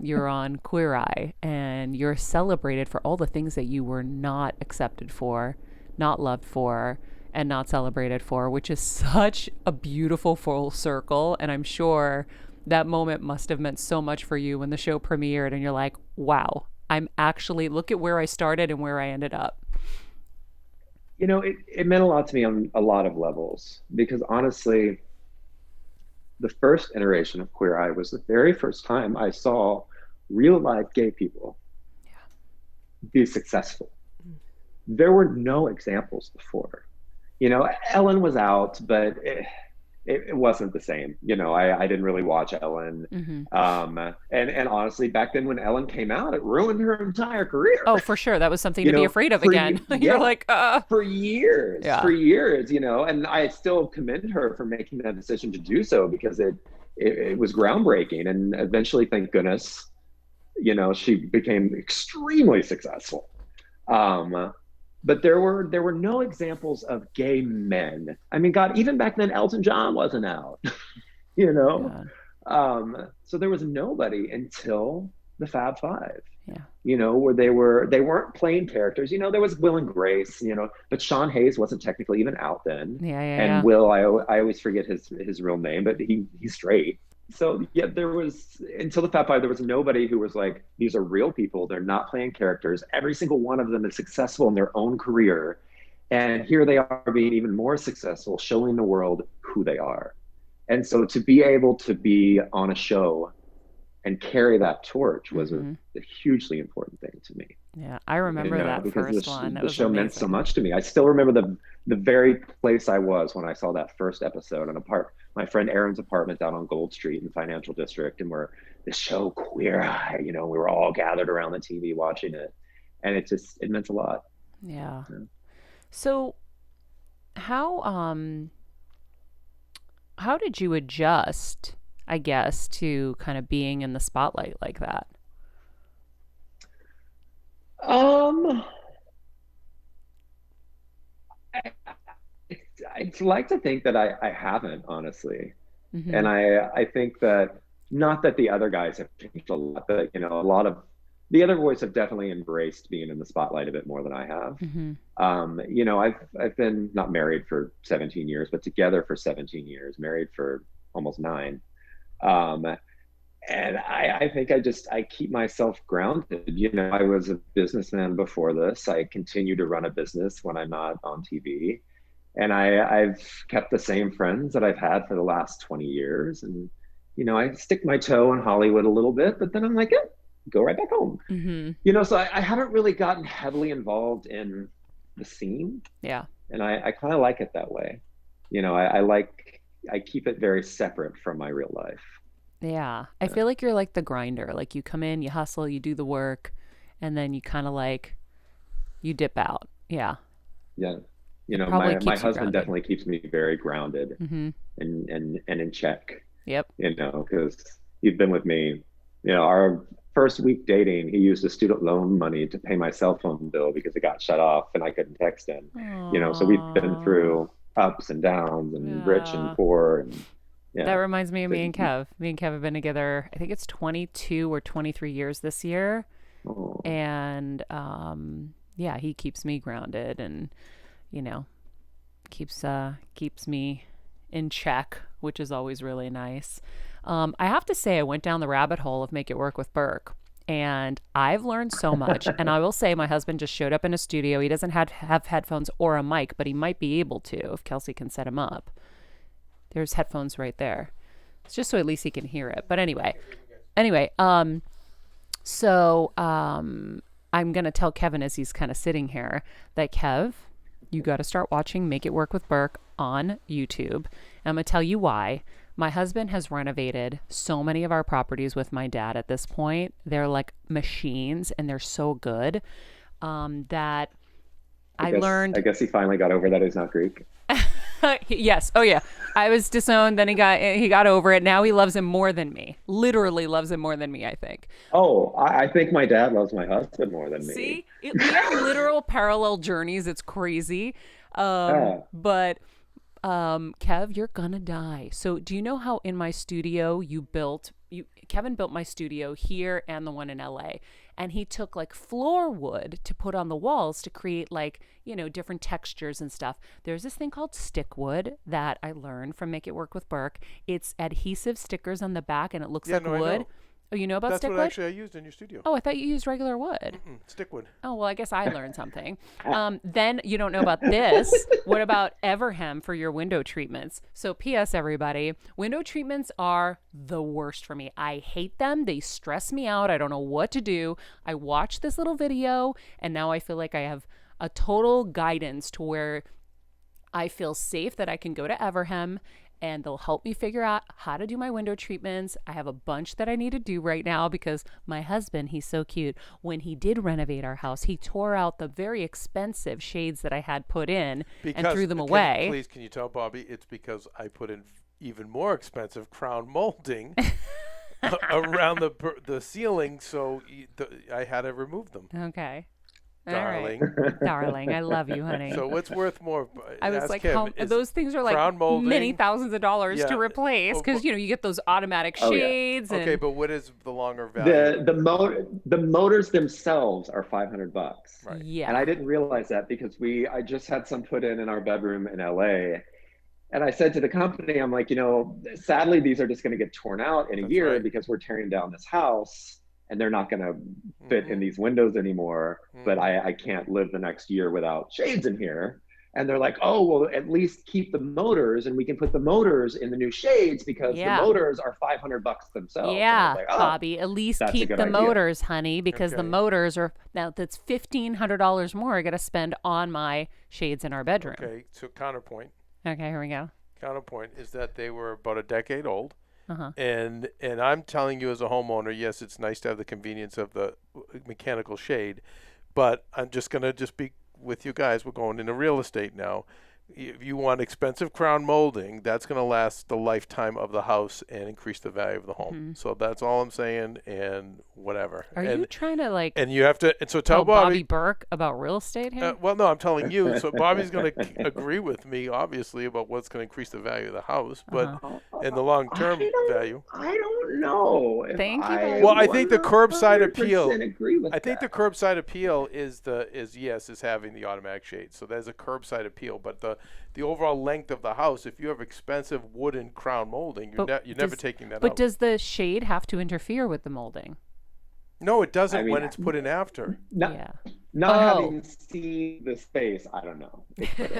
you're on Queer Eye, and you're celebrated for all the things that you were not accepted for, not loved for, and not celebrated for, which is such a beautiful full circle. And I'm sure that moment must have meant so much for you when the show premiered and you're like, wow, I'm actually, look at where I started and where I ended up. It meant a lot to me on a lot of levels, because honestly, the first iteration of Queer Eye was the very first time I saw real life gay people be successful. There were no examples before. Ellen was out, but it wasn't the same. I didn't really watch Ellen. And honestly, back then when Ellen came out, it ruined her entire career. Oh, for sure. That was something to be afraid of again. You're like, for years, and I still commend her for making that decision to do so, because it was groundbreaking. And eventually, thank goodness, she became extremely successful. But there were no examples of gay men. I mean, God, even back then, Elton John wasn't out, Yeah. So there was nobody until the Fab Five, Yeah. where they weren't playing characters. There was Will and Grace, but Sean Hayes wasn't technically even out then. And Will, I always forget his real name, but he's straight. So there was, until the Fab Five, there was nobody who was like, these are real people. They're not playing characters. Every single one of them is successful in their own career. And here they are being even more successful, showing the world who they are. And so to be able to be on a show and carry that torch was a hugely important thing to me. Yeah, I remember that because first one. That the was show amazing. meant so much to me. I still remember the very place I was when I saw that first episode, my friend Aaron's apartment down on Gold Street in the Financial District, and we're the show Queer Eye. We were all gathered around the TV watching it, and it meant a lot. Yeah. So, how did you adjust, I guess, to kind of being in the spotlight like that? I'd like to think that I haven't, honestly. And I think that, not that the other guys have changed a lot, but a lot of the other boys have definitely embraced being in the spotlight a bit more than I have. I've been not married for 17 years, but together for 17 years, married for almost 9. And I think I keep myself grounded. I was a businessman before this. I continue to run a business when I'm not on TV. And I've kept the same friends that I've had for the last 20 years. And, I stick my toe in Hollywood a little bit, but then I'm like, go right back home. So I haven't really gotten heavily involved in the scene. Yeah. And I kind of like it that way. I keep it very separate from my real life. Yeah. I feel like you're like the grinder. Like you come in, you hustle, you do the work, and then you kind of like, you dip out. Yeah. Yeah. Probably my keeps you husband grounded. definitely keeps me very grounded and in check. Yep. Because you've been with me. Our first week dating, he used his student loan money to pay my cell phone bill because it got shut off and I couldn't text him. So we've been Aw. through ups and downs and rich and Yeah. poor, and That yeah. reminds me of So me and Kev. Me and Kev have been together, I think it's 22 or 23 years this year. oh, And yeah, he keeps me grounded and, you know, keeps me in check, which is always really nice. I have to say, I went down the rabbit hole of Make It Work with Berk, and I've learned so much. And I will say, my husband just showed up in a studio. He doesn't have headphones or a mic, but he might be able to if Kelsey can set him up. There's headphones right there. It's just so at least he can hear it. But anyway, so I'm gonna tell Kevin as he's kind of sitting here that Kev, you got to start watching Make It Work with Berk on YouTube. And I'm gonna tell you why. My husband has renovated so many of our properties with my dad at this point. They're like machines and they're so good that I learned. I guess he finally got over that he's not Greek. Yes. Oh yeah. I was disowned. Then he got over it. Now he loves him more than me. Literally loves him more than me, I think. Oh, I think my dad loves my husband more than me. See, we have literal parallel journeys. It's crazy. But Kev, you're gonna die. So do you know how in my studio Kevin built my studio here and the one in LA, and he took like floor wood to put on the walls to create like, different textures and stuff. There's this thing called stick wood that I learned from Make It Work with Berk. It's adhesive stickers on the back and it looks like I wood. know. Oh, you know about That's stick what wood? actually I used in your studio. Oh, I thought you used regular wood. Stickwood. Oh, well, I guess I learned something. Then you don't know about this. What about Everhem for your window treatments? So P.S. everybody, window treatments are the worst for me. I hate them. They stress me out. I don't know what to do. I watched this little video and now I feel like I have a total guidance to where I feel safe that I can go to Everhem and they'll help me figure out how to do my window treatments. I have a bunch that I need to do right now because my husband, he's so cute. When he did renovate our house, he tore out the very expensive shades that I had put in and threw them away. Can you tell Bobby it's because I put in even more expensive crown molding around the ceiling, so I had to remove them. Okay. Darling. All right. Darling, I love you, honey. So what's worth more? I was Ask like, him, those things are like crown molding, many thousands of dollars to replace because you get those automatic shades. Okay, and but what is the longer value? The motors themselves are $500. Right. Yeah. And I didn't realize that because I just had some put in our bedroom in LA. And I said to the company, I'm like, sadly, these are just going to get torn out in a year because we're tearing down this house and they're not going to fit in these windows anymore. But I can't live the next year without shades in here. And they're like, oh, well, at least keep the motors and we can put the motors in the new shades because the motors are $500 themselves. Yeah, like, Bobby, at least keep the motors, honey, because the motors are, now that's $1,500 more I got to spend on my shades in our bedroom. Okay, so counterpoint. Okay, here we go. Counterpoint is that they were about a decade old. Uh-huh. And I'm telling you as a homeowner, yes, it's nice to have the convenience of the mechanical shade, but I'm just going to be with you guys. We're going into real estate now. If you want expensive crown molding, that's going to last the lifetime of the house and increase the value of the home. Mm-hmm. So that's all I'm saying, and whatever. Are you trying to And you have to, and so tell tell Bobby Berk about real estate here? well, no, I'm telling you. So Bobby's going to agree with me, obviously, about what's going to increase the value of the house, but in the long-term value. I don't know. Thank you. Well, I think the curbside appeal. Agree with I think that. the curbside appeal is having the automatic shade. So there's a curbside appeal, but the overall length of the house, if you have expensive wooden crown molding, you're never taking that out. But does the shade have to interfere with the molding? No, it doesn't when it's put in after. Not having seen the space, I don't know.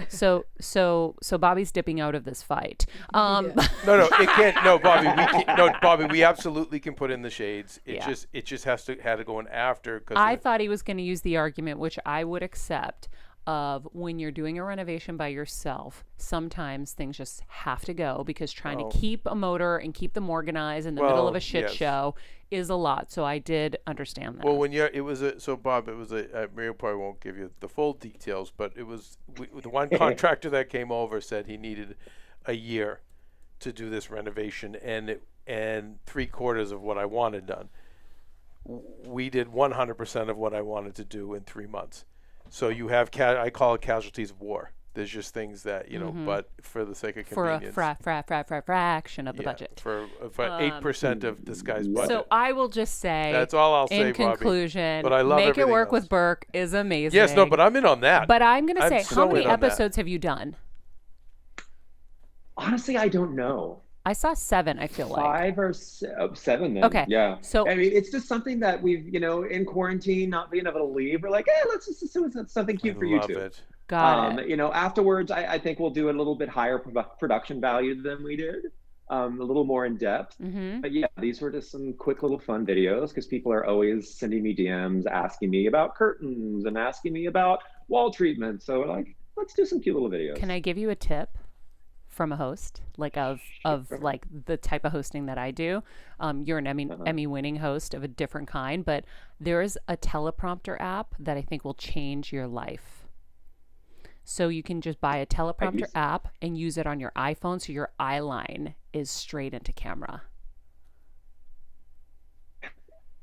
So Bobby's dipping out of this fight. No, it can't. No, Bobby, we can't. No, Bobby, we absolutely can put in the shades. It just had to go in after. I thought he was going to use the argument, which I would accept, of when you're doing a renovation by yourself, sometimes things just have to go because trying to keep a motor and keep them organized in the middle of a shit show is a lot. So I did understand that. Well, Bob, Mario probably won't give you the full details, but it was the one contractor that came over said he needed a year to do this renovation and 3/4 of what I wanted done. we did 100% of what I wanted to do in 3 months. So you have, I call it casualties of war. There's just things that, but for the sake of convenience. For a fraction of the budget. For 8% of this guy's budget. So I will just say, that's all I'll say, in conclusion, but I love Make It Work else. with Berk is amazing. Yes, no, but I'm in on that. But I'm going to say, so how many in on that. episodes have you done? Honestly, I don't know. I saw 7, I feel like. 5 or 7 then. Okay. Yeah. So I mean, it's just something that we've, in quarantine, not being able to leave, we're like, hey, let's just do something cute for love YouTube. It. got it. Afterwards, I think we'll do a little bit higher production value than we did, a little more in depth. Mm-hmm. But yeah, these were just some quick little fun videos because people are always sending me DMs asking me about curtains and asking me about wall treatment. So like, let's do some cute little videos. Can I give you a tip from a host, like of like the type of hosting that I do? You're an Emmy winning host of a different kind, but there's a teleprompter app that I think will change your life. So you can just buy a teleprompter app and use it on your iPhone, so your eye line is straight into camera.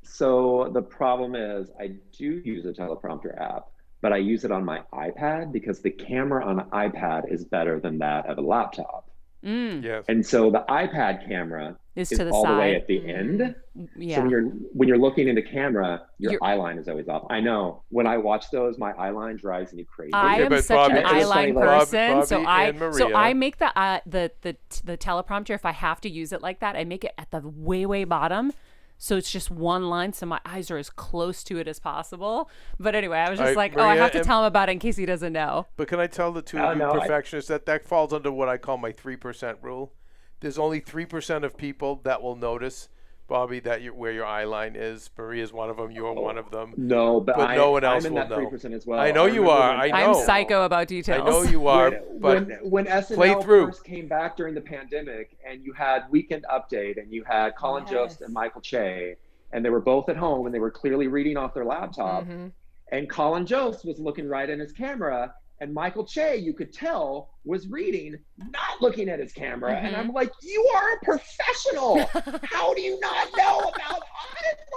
So the problem is I do use a teleprompter app, but I use it on my iPad because the camera on an iPad is better than that of a laptop. Yes. And so the iPad camera Is is to the all side. the way at the end. Yeah. So when you're looking into camera, your eye line is always off. I know. When I watch those, my eye line drives me crazy. I am but such Bobby- an eye line Bobby- person, so and Maria. I make the teleprompter, if I have to use it like that, I make it at the way bottom, so it's just one line, so my eyes are as close to it as possible. But anyway, I was just I Maria, have to tell him about it in case he doesn't know. But can I tell the two of you perfectionists that falls under what I call my 3% rule? There's only 3% of people that will notice, Bobby, that where your eye line is. Maria's one of them. You're one of them. No, but no one else I'm in will that know. 3% as well. I know you are. I know. I'm psycho about details. I know you are. When SNL first came back during the pandemic, and you had Weekend Update, and you had Colin Jost and Michael Che, and they were both at home, and they were clearly reading off their laptop. Mm-hmm. And Colin Jost was looking right in his camera, and Michael Che, you could tell, was reading, not looking at his camera. Mm-hmm. And I'm like, you are a professional. How do you not know about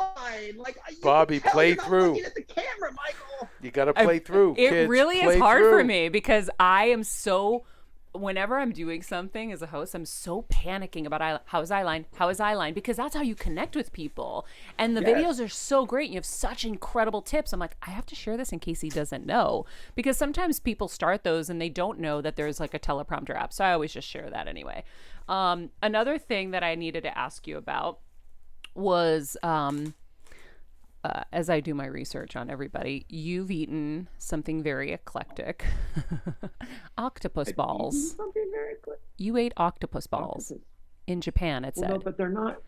eyeline? Like, Bobby, play through. Looking at the camera, Michael. You got to play through. It kids, really play is hard through. for me because I am so. Whenever I'm doing something as a host, I'm so panicking about how is eyeline, because that's how you connect with people. And the videos are so great. You have such incredible tips. I'm like, I have to share this in case he doesn't know, because sometimes people start those and they don't know that there's like a teleprompter app. So I always just share that anyway. Another thing that I needed to ask you about was, as I do my research on everybody, you've eaten something very eclectic. Octopus balls. Something very quick. You ate octopus balls in Japan, it said. No, but they're not.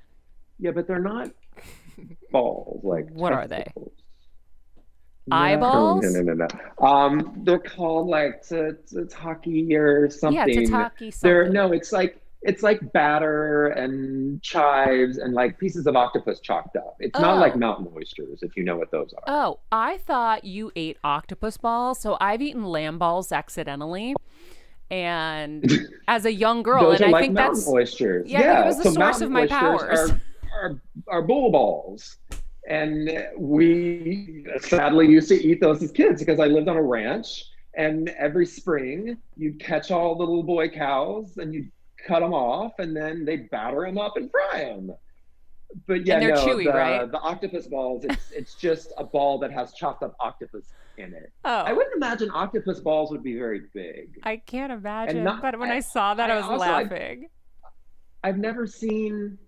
Yeah, but they're not balls. Like, what are they? Eyeballs? Eyeballs? No. They're called like tataki or something. Yeah, tataki something. It's like batter and chives and like pieces of octopus chopped up. It's not like mountain oysters, if you know what those are. Oh, I thought you ate octopus balls. So I've eaten lamb balls accidentally, and as a young girl, Those and are I like think mountain that's oysters. Yeah, I think it was the source mountain of my oysters powers. are bull balls. And we sadly used to eat those as kids because I lived on a ranch, and every spring you'd catch all the little boy cows and you'd cut them off, and then they'd batter them up and fry them. But yeah, and they're chewy, right? The octopus balls, it's just a ball that has chopped up octopus in it. Oh. I wouldn't imagine octopus balls would be very big. I can't imagine. not- But when I saw that, I was laughing. I've never seen.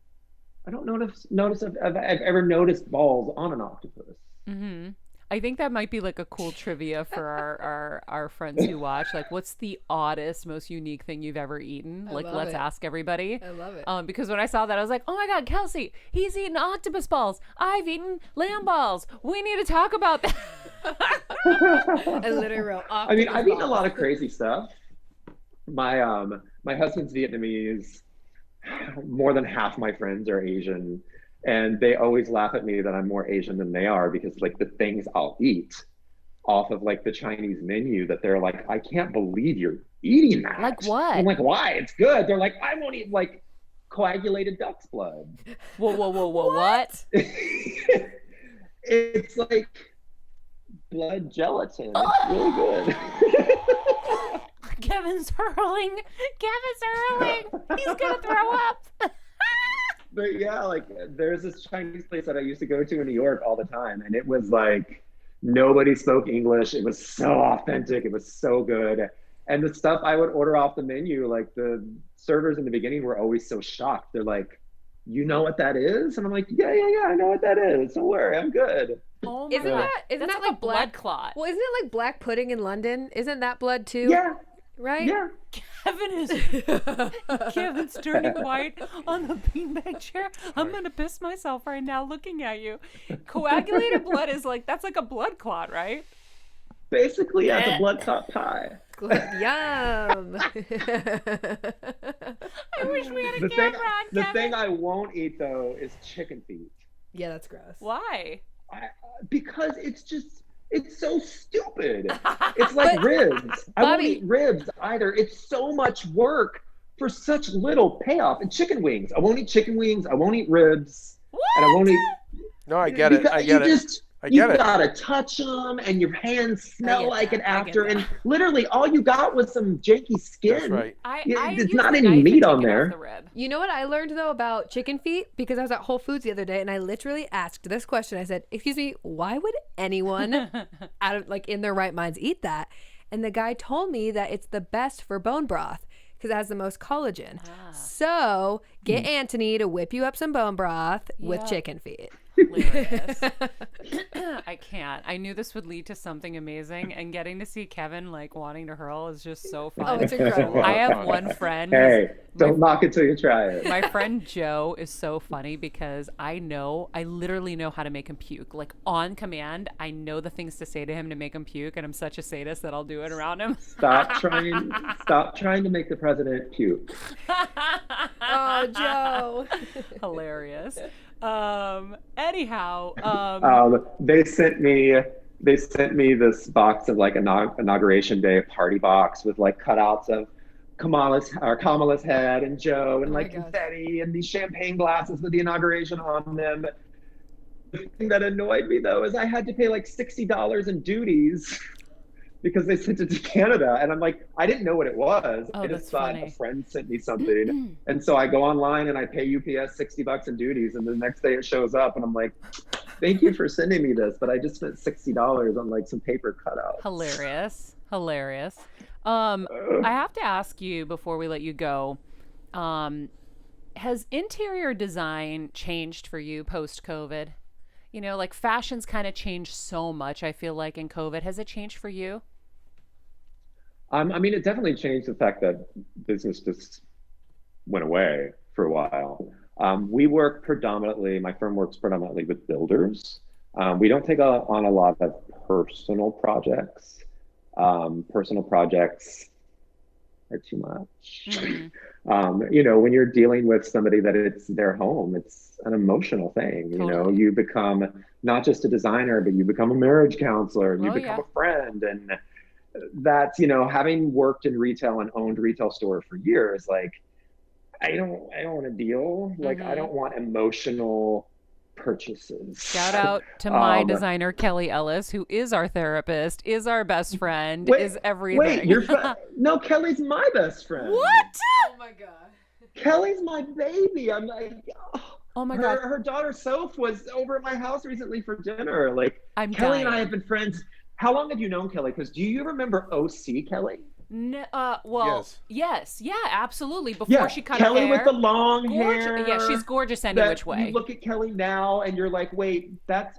I don't notice if I've ever noticed balls on an octopus. Mm-hmm. I think that might be like a cool trivia for our friends who watch. Like, what's the oddest, most unique thing you've ever eaten? Like, let's ask everybody. I love it. Because when I saw that, I was like, oh my God, Kelsey, he's eaten octopus balls. I've eaten lamb balls. We need to talk about that. I literally wrote octopus I mean, I've eaten a balls. lot of crazy stuff. My husband's Vietnamese. More than half my friends are Asian, and they always laugh at me that I'm more Asian than they are, because like the things I'll eat off of like the Chinese menu that they're like, I can't believe you're eating that. Like what? I'm like, why? It's good. They're like, I won't eat like coagulated duck's blood. Whoa, what? It's like blood gelatin. It's really good. Kevin's hurling. He's gonna throw up. But yeah, like there's this Chinese place that I used to go to in New York all the time, and it was like nobody spoke English. It was so authentic. It was so good. And the stuff I would order off the menu, like the servers in the beginning were always so shocked. They're like, "You know what that is?" And I'm like, "Yeah, I know what that is. Don't worry, I'm good." Oh my Isn't God. that That's like a blood clot. Well, isn't it like black pudding in London? Isn't that blood too? Yeah, Right? yeah. Kevin's turning white on the beanbag chair. I'm gonna piss myself right now looking at you. Coagulated blood is like, that's like a blood clot, right? Basically, yeah, it's a blood clot pie. Yum. I wish we had a The camera on the Kevin. thing I won't eat though is chicken feet. Yeah, that's gross. Why? Because it's so stupid. It's like ribs. I won't Bobby- eat ribs either. It's so much work for such little payoff. And chicken wings. I won't eat chicken wings. I won't eat ribs. What? And I won't eat. No, I get it. because I get you it. just- I You get it. gotta touch them, and your hands smell get like that. it I get after. that. And literally, all you got was some janky skin. That's right. Yeah, I there's use not the any knife meat and on take it off there. the rib. You know what I learned though about chicken feet? Because I was at Whole Foods the other day and I literally asked this question. I said, "Excuse me, why would anyone out of like in their right minds eat that?" And the guy told me that it's the best for bone broth because it has the most collagen. So get Anthony to whip you up some bone broth with Yeah. chicken feet. Hilarious. I can't. I knew this would lead to something amazing, and getting to see Kevin like wanting to hurl is just so fun. Oh, it's incredible. I have one friend. Hey, don't knock it till you try it. My friend Joe is so funny because I literally know how to make him puke. Like on command, I know the things to say to him to make him puke, and I'm such a sadist that I'll do it around him. Stop trying to make the president puke. Oh, Joe. Hilarious. Anyhow, They sent me this box of like inauguration day party box with like cutouts of Kamala's head and Joe and my like gosh. confetti and these champagne glasses with the inauguration on them. The thing that annoyed me though is I had to pay like $60 in duties because they sent it to Canada, and I'm like, I didn't know what it was. Oh, I that's just thought funny. a friend sent me something, and so I go online and I pay UPS $60 in duties, and the next day it shows up, and I'm like, thank you for sending me this, but I just spent $60 on like some paper cutouts. hilarious. I have to ask you before we let you go, has interior design changed for you post-COVID? You know, like fashion's kind of changed so much, I feel like, in COVID. Has it changed for you? I mean, it definitely changed the fact that business just went away for a while. My firm works predominantly with builders. We don't take on a lot of personal projects. Personal projects are too much. Mm-hmm. When you're dealing with somebody that it's their home, it's an emotional thing. Totally. You become not just a designer, but you become a marriage counselor, and you Oh, become yeah. a friend. And that's, having worked in retail and owned retail store for years, like I don't want to deal. Like I don't want emotional purchases. Shout out to my designer, Kelly Ellis, who is our therapist, is our best friend, is everything. Wait, no, Kelly's my best friend. What? Oh my God. Kelly's my baby. I'm like, Oh my God. her daughter Soph was over at my house recently for dinner. Like I'm Kelly and I dying. have been friends. How long have you known Kelly? Because do you remember OC Kelly? No, yes, yeah, absolutely. Before Yeah, she cut Kelly her hair. with the long Gorgeous. hair. Yeah, she's gorgeous any that which way. You look at Kelly now and you're like, wait, that's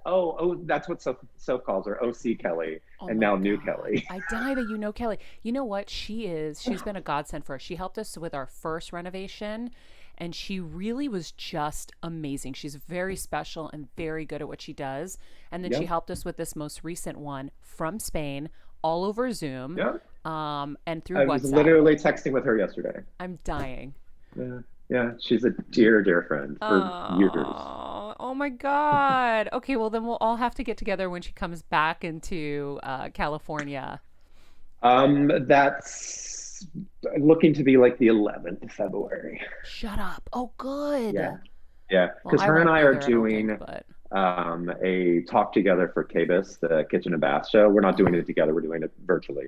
that's what Soph calls her, OC Kelly, Oh and my now new God. Kelly. I die that you know Kelly. You know what? She's been a godsend for us. She helped us with our first renovation, and she really was just amazing. She's very special and very good at what she does. And then she Yep. helped us with this most recent one from Spain, all over Zoom, Yeah. and through I WhatsApp. was literally texting with her yesterday. I'm dying. Yeah, she's a dear friend for years. Oh my God. Okay, well then we'll all have to get together when she comes back into California. That's looking to be like the 11th of February. Shut up. Oh, good. Yeah, Well, because her and won't I be are there, I don't doing think, but a talk together for KBIS, the kitchen and bath show. We're not doing it together. We're doing it virtually.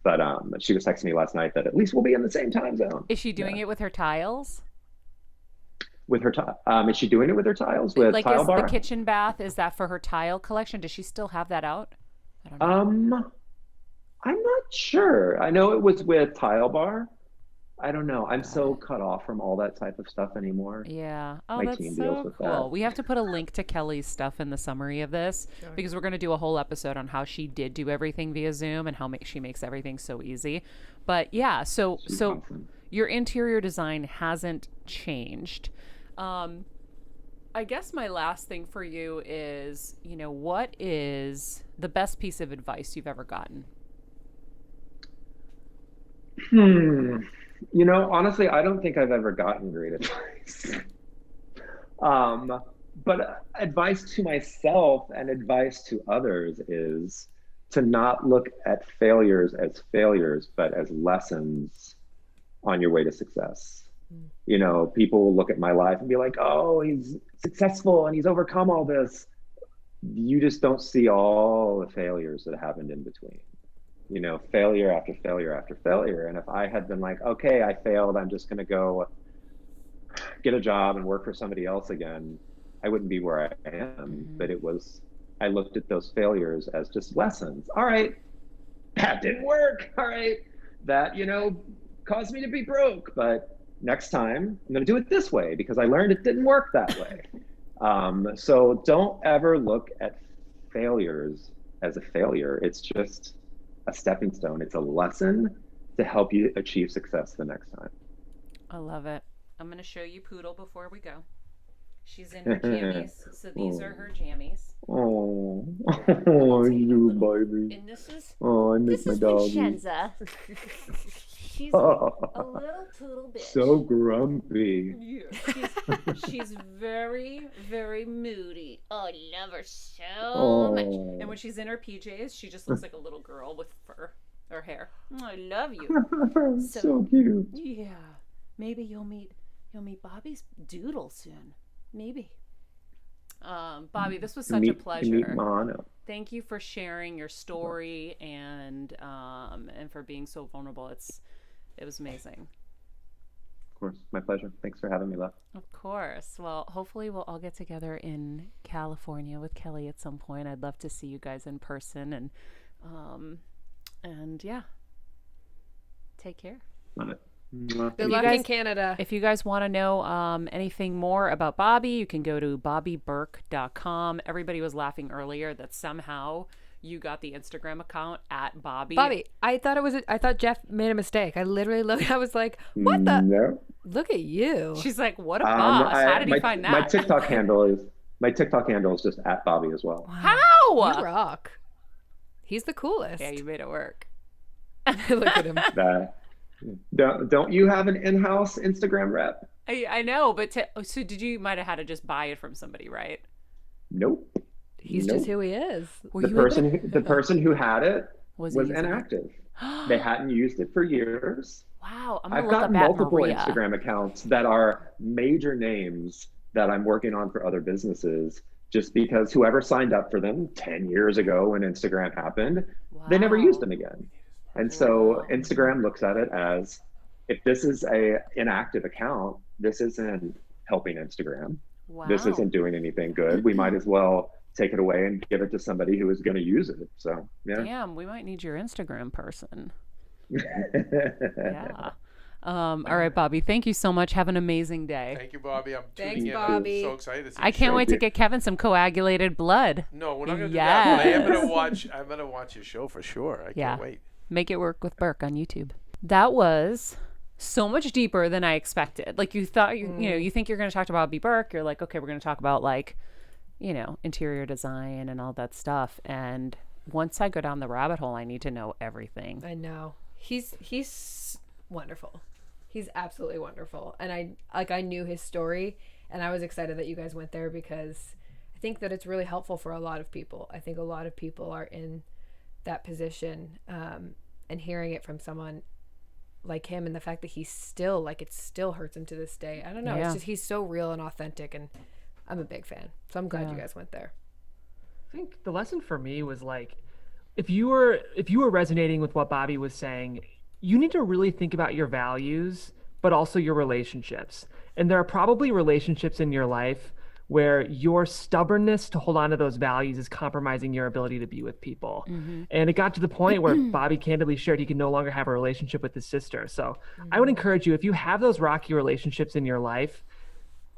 But she was texting me last night that at least we'll be in the same time zone. Is she doing it with her tiles? With her is she doing it with her tiles? With Like, tile is bar? the kitchen bath, is that for her tile collection? Does she still have that out? I don't know. I'm not sure. I know it was with tile bar. I don't know. I'm so cut off from all that type of stuff anymore. Yeah. Oh, My that's team so deals with cool. that. We have to put a link to Kelly's stuff in the summary of this because we're going to do a whole episode on how she did do everything via Zoom and how she makes everything so easy. But yeah, so Awesome. your interior design hasn't changed. I guess my last thing for you is, what is the best piece of advice you've ever gotten? Honestly, I don't think I've ever gotten great advice. But advice to myself and advice to others is to not look at failures as failures, but as lessons on your way to success. People will look at my life and be like, oh, he's successful and he's overcome all this. You just don't see all the failures that happened in between. Failure after failure after failure. And if I had been like, okay, I failed, I'm just going to go get a job and work for somebody else again, I wouldn't be where I am. But I looked at those failures as just lessons. All right, that didn't work. All right, that, caused me to be broke. But next time, I'm going to do it this way because I learned it didn't work that way. So don't ever look at failures as a failure. It's just a stepping stone. It's a lesson to help you achieve success the next time. I love it. I'm going to show you Poodle before we go. She's in her jammies. So these are her jammies. Oh, you baby. And this is I miss my dog. Vincenza. She's a little poodle bitch. So grumpy. Yeah. She's very, very moody. Oh, I love her so much. And when she's in her PJs, she just looks like a little girl with fur or hair. Oh, I love you. So cute. Yeah. Maybe you'll meet Bobby's doodle soon. Maybe. Bobby, this was such a pleasure. Meet Mono. Thank you for sharing your story and for being so vulnerable. It was amazing. Of course, my pleasure. Thanks for having me, love. Of course. Well, hopefully we'll all get together in California with Kelly at some point. I'd love to see you guys in person and yeah. Take care. Love it. Good luck in Canada. If you guys want to know anything more about Bobby, you can go to bobbyberk.com. Everybody was laughing earlier that somehow you got the Instagram account at Bobby. Bobby, I thought Jeff made a mistake. I literally looked. I was like, "What the? No. Look at you." She's like, "What a boss! How did he find that?" My TikTok handle is just at Bobby as well. How? You rock. He's the coolest. Yeah, you made it work. Look at him. Don't you have an in-house Instagram rep? I know, but so did you? Might have had to just buy it from somebody, right? Nope. He's just who he is. The person who had it was using inactive. They hadn't used it for years. Wow, I've got multiple Instagram accounts that are major names that I'm working on for other businesses. Just because whoever signed up for them 10 years ago when Instagram happened, they never used them again. And so Instagram looks at it as, if this is a inactive account, this isn't helping Instagram. Wow. This isn't doing anything good. We might as well take it away and give it to somebody who is going to use it. So, yeah. Damn, we might need your Instagram person. Yeah. All right, Bobby, thank you so much. Have an amazing day. Thank you, Bobby. I'm Thanks, tuning in. Bobby. I'm so excited to see I can't wait to get Kevin some coagulated blood. No, we're not going to do that. But I am Yes. going to watch your show for sure. I can't wait. Make It Work with Berk on YouTube. That was so much deeper than I expected. Like, you thought, you think you're going to talk about Bobby Berk. You're like, okay, we're going to talk about, like, interior design and all that stuff. And once I go down the rabbit hole, I need to know everything. I know. He's wonderful. He's absolutely wonderful. And I knew his story, and I was excited that you guys went there because I think that it's really helpful for a lot of people. I think a lot of people are in that position, and hearing it from someone like him, and the fact that he's still, like, it still hurts him to this day. I don't know. Yeah. It's just, he's so real and authentic, and I'm a big fan. So I'm glad you guys went there. I think the lesson for me was like, if you were resonating with what Bobby was saying, you need to really think about your values, but also your relationships. And there are probably relationships in your life where your stubbornness to hold on to those values is compromising your ability to be with people. And it got to the point where Bobby candidly shared he could no longer have a relationship with his sister. So I would encourage you, if you have those rocky relationships in your life,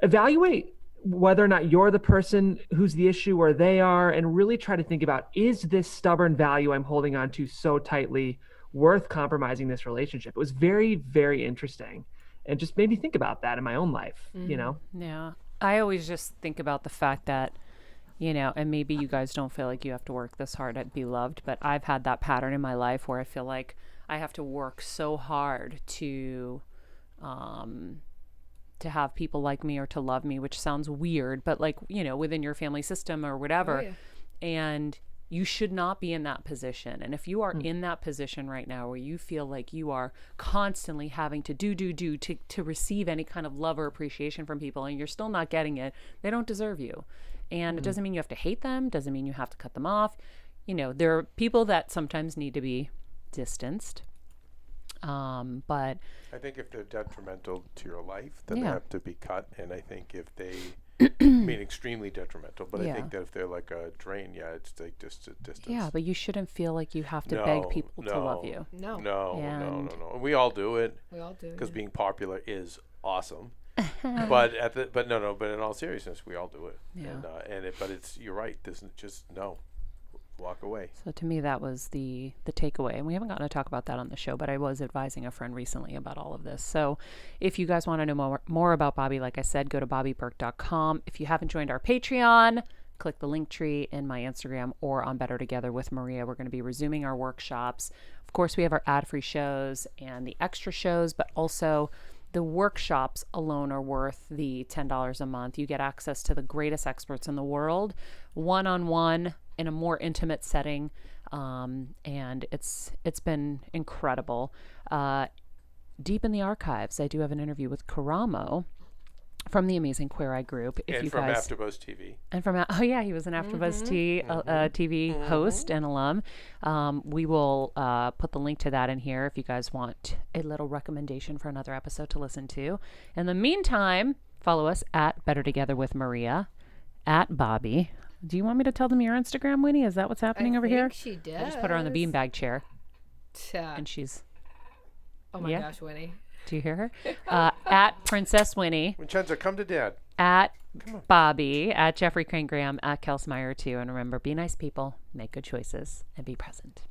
evaluate whether or not you're the person who's the issue or they are, and really try to think about, is this stubborn value I'm holding on to so tightly worth compromising this relationship? It was very, very interesting, and just made me think about that in my own life, you know? Yeah. I always just think about the fact that, you know, and maybe you guys don't feel like you have to work this hard at be loved, but I've had that pattern in my life where I feel like I have to work so hard to have people like me or to love me, which sounds weird, but like, you know, within your family system or whatever. Oh, yeah. And you should not be in that position. And if you are in that position right now where you feel like you are constantly having to do to receive any kind of love or appreciation from people, and you're still not getting it, they don't deserve you. And it doesn't mean you have to hate them, doesn't mean you have to cut them off. You know, there are people that sometimes need to be distanced. But I think if they're detrimental to your life, then they Yeah. have to be cut. And I think if they, mean extremely detrimental, but I Yeah. think that if they're like a drain, it's like just a distance. yeah, but you shouldn't feel like you have to beg people to love you. No. No. And- And we all do it We all do. because being popular is awesome. but in all seriousness, we all do it. Yeah. But it's, you're right. This is just no. Walk away. So to me, that was the takeaway. And we haven't gotten to talk about that on the show, but I was advising a friend recently about all of this. So if you guys want to know more about Bobby, like I said, go to bobbyberk.com. If you haven't joined our Patreon, click the link tree in my Instagram or on Better Together with Maria. We're going to be resuming our workshops. Of course, we have our ad-free shows and the extra shows, but also the workshops alone are worth the $10 a month. You get access to the greatest experts in the world, one-on-one, in a more intimate setting, and it's been incredible. Deep in the archives, I do have an interview with Karamo from the Amazing Queer Eye group. If And you from guys, AfterBuzz TV. and from he was an AfterBuzz TV host and alum. We will put the link to that in here if you guys want a little recommendation for another episode to listen to. In the meantime, follow us at Better Together with Maria, at Bobby. Do you want me to tell them your Instagram, Winnie? Is that what's happening over here? She does. I just put her on the beanbag chair, Yeah. and she's. Oh my yeah. gosh, Winnie. Do you hear her? At Princess Winnie, Vincenzo, come to Dad. at Bobby, at Jeffrey Crane Graham, at Kelsmeyer too. And remember, be nice people, make good choices, and be present.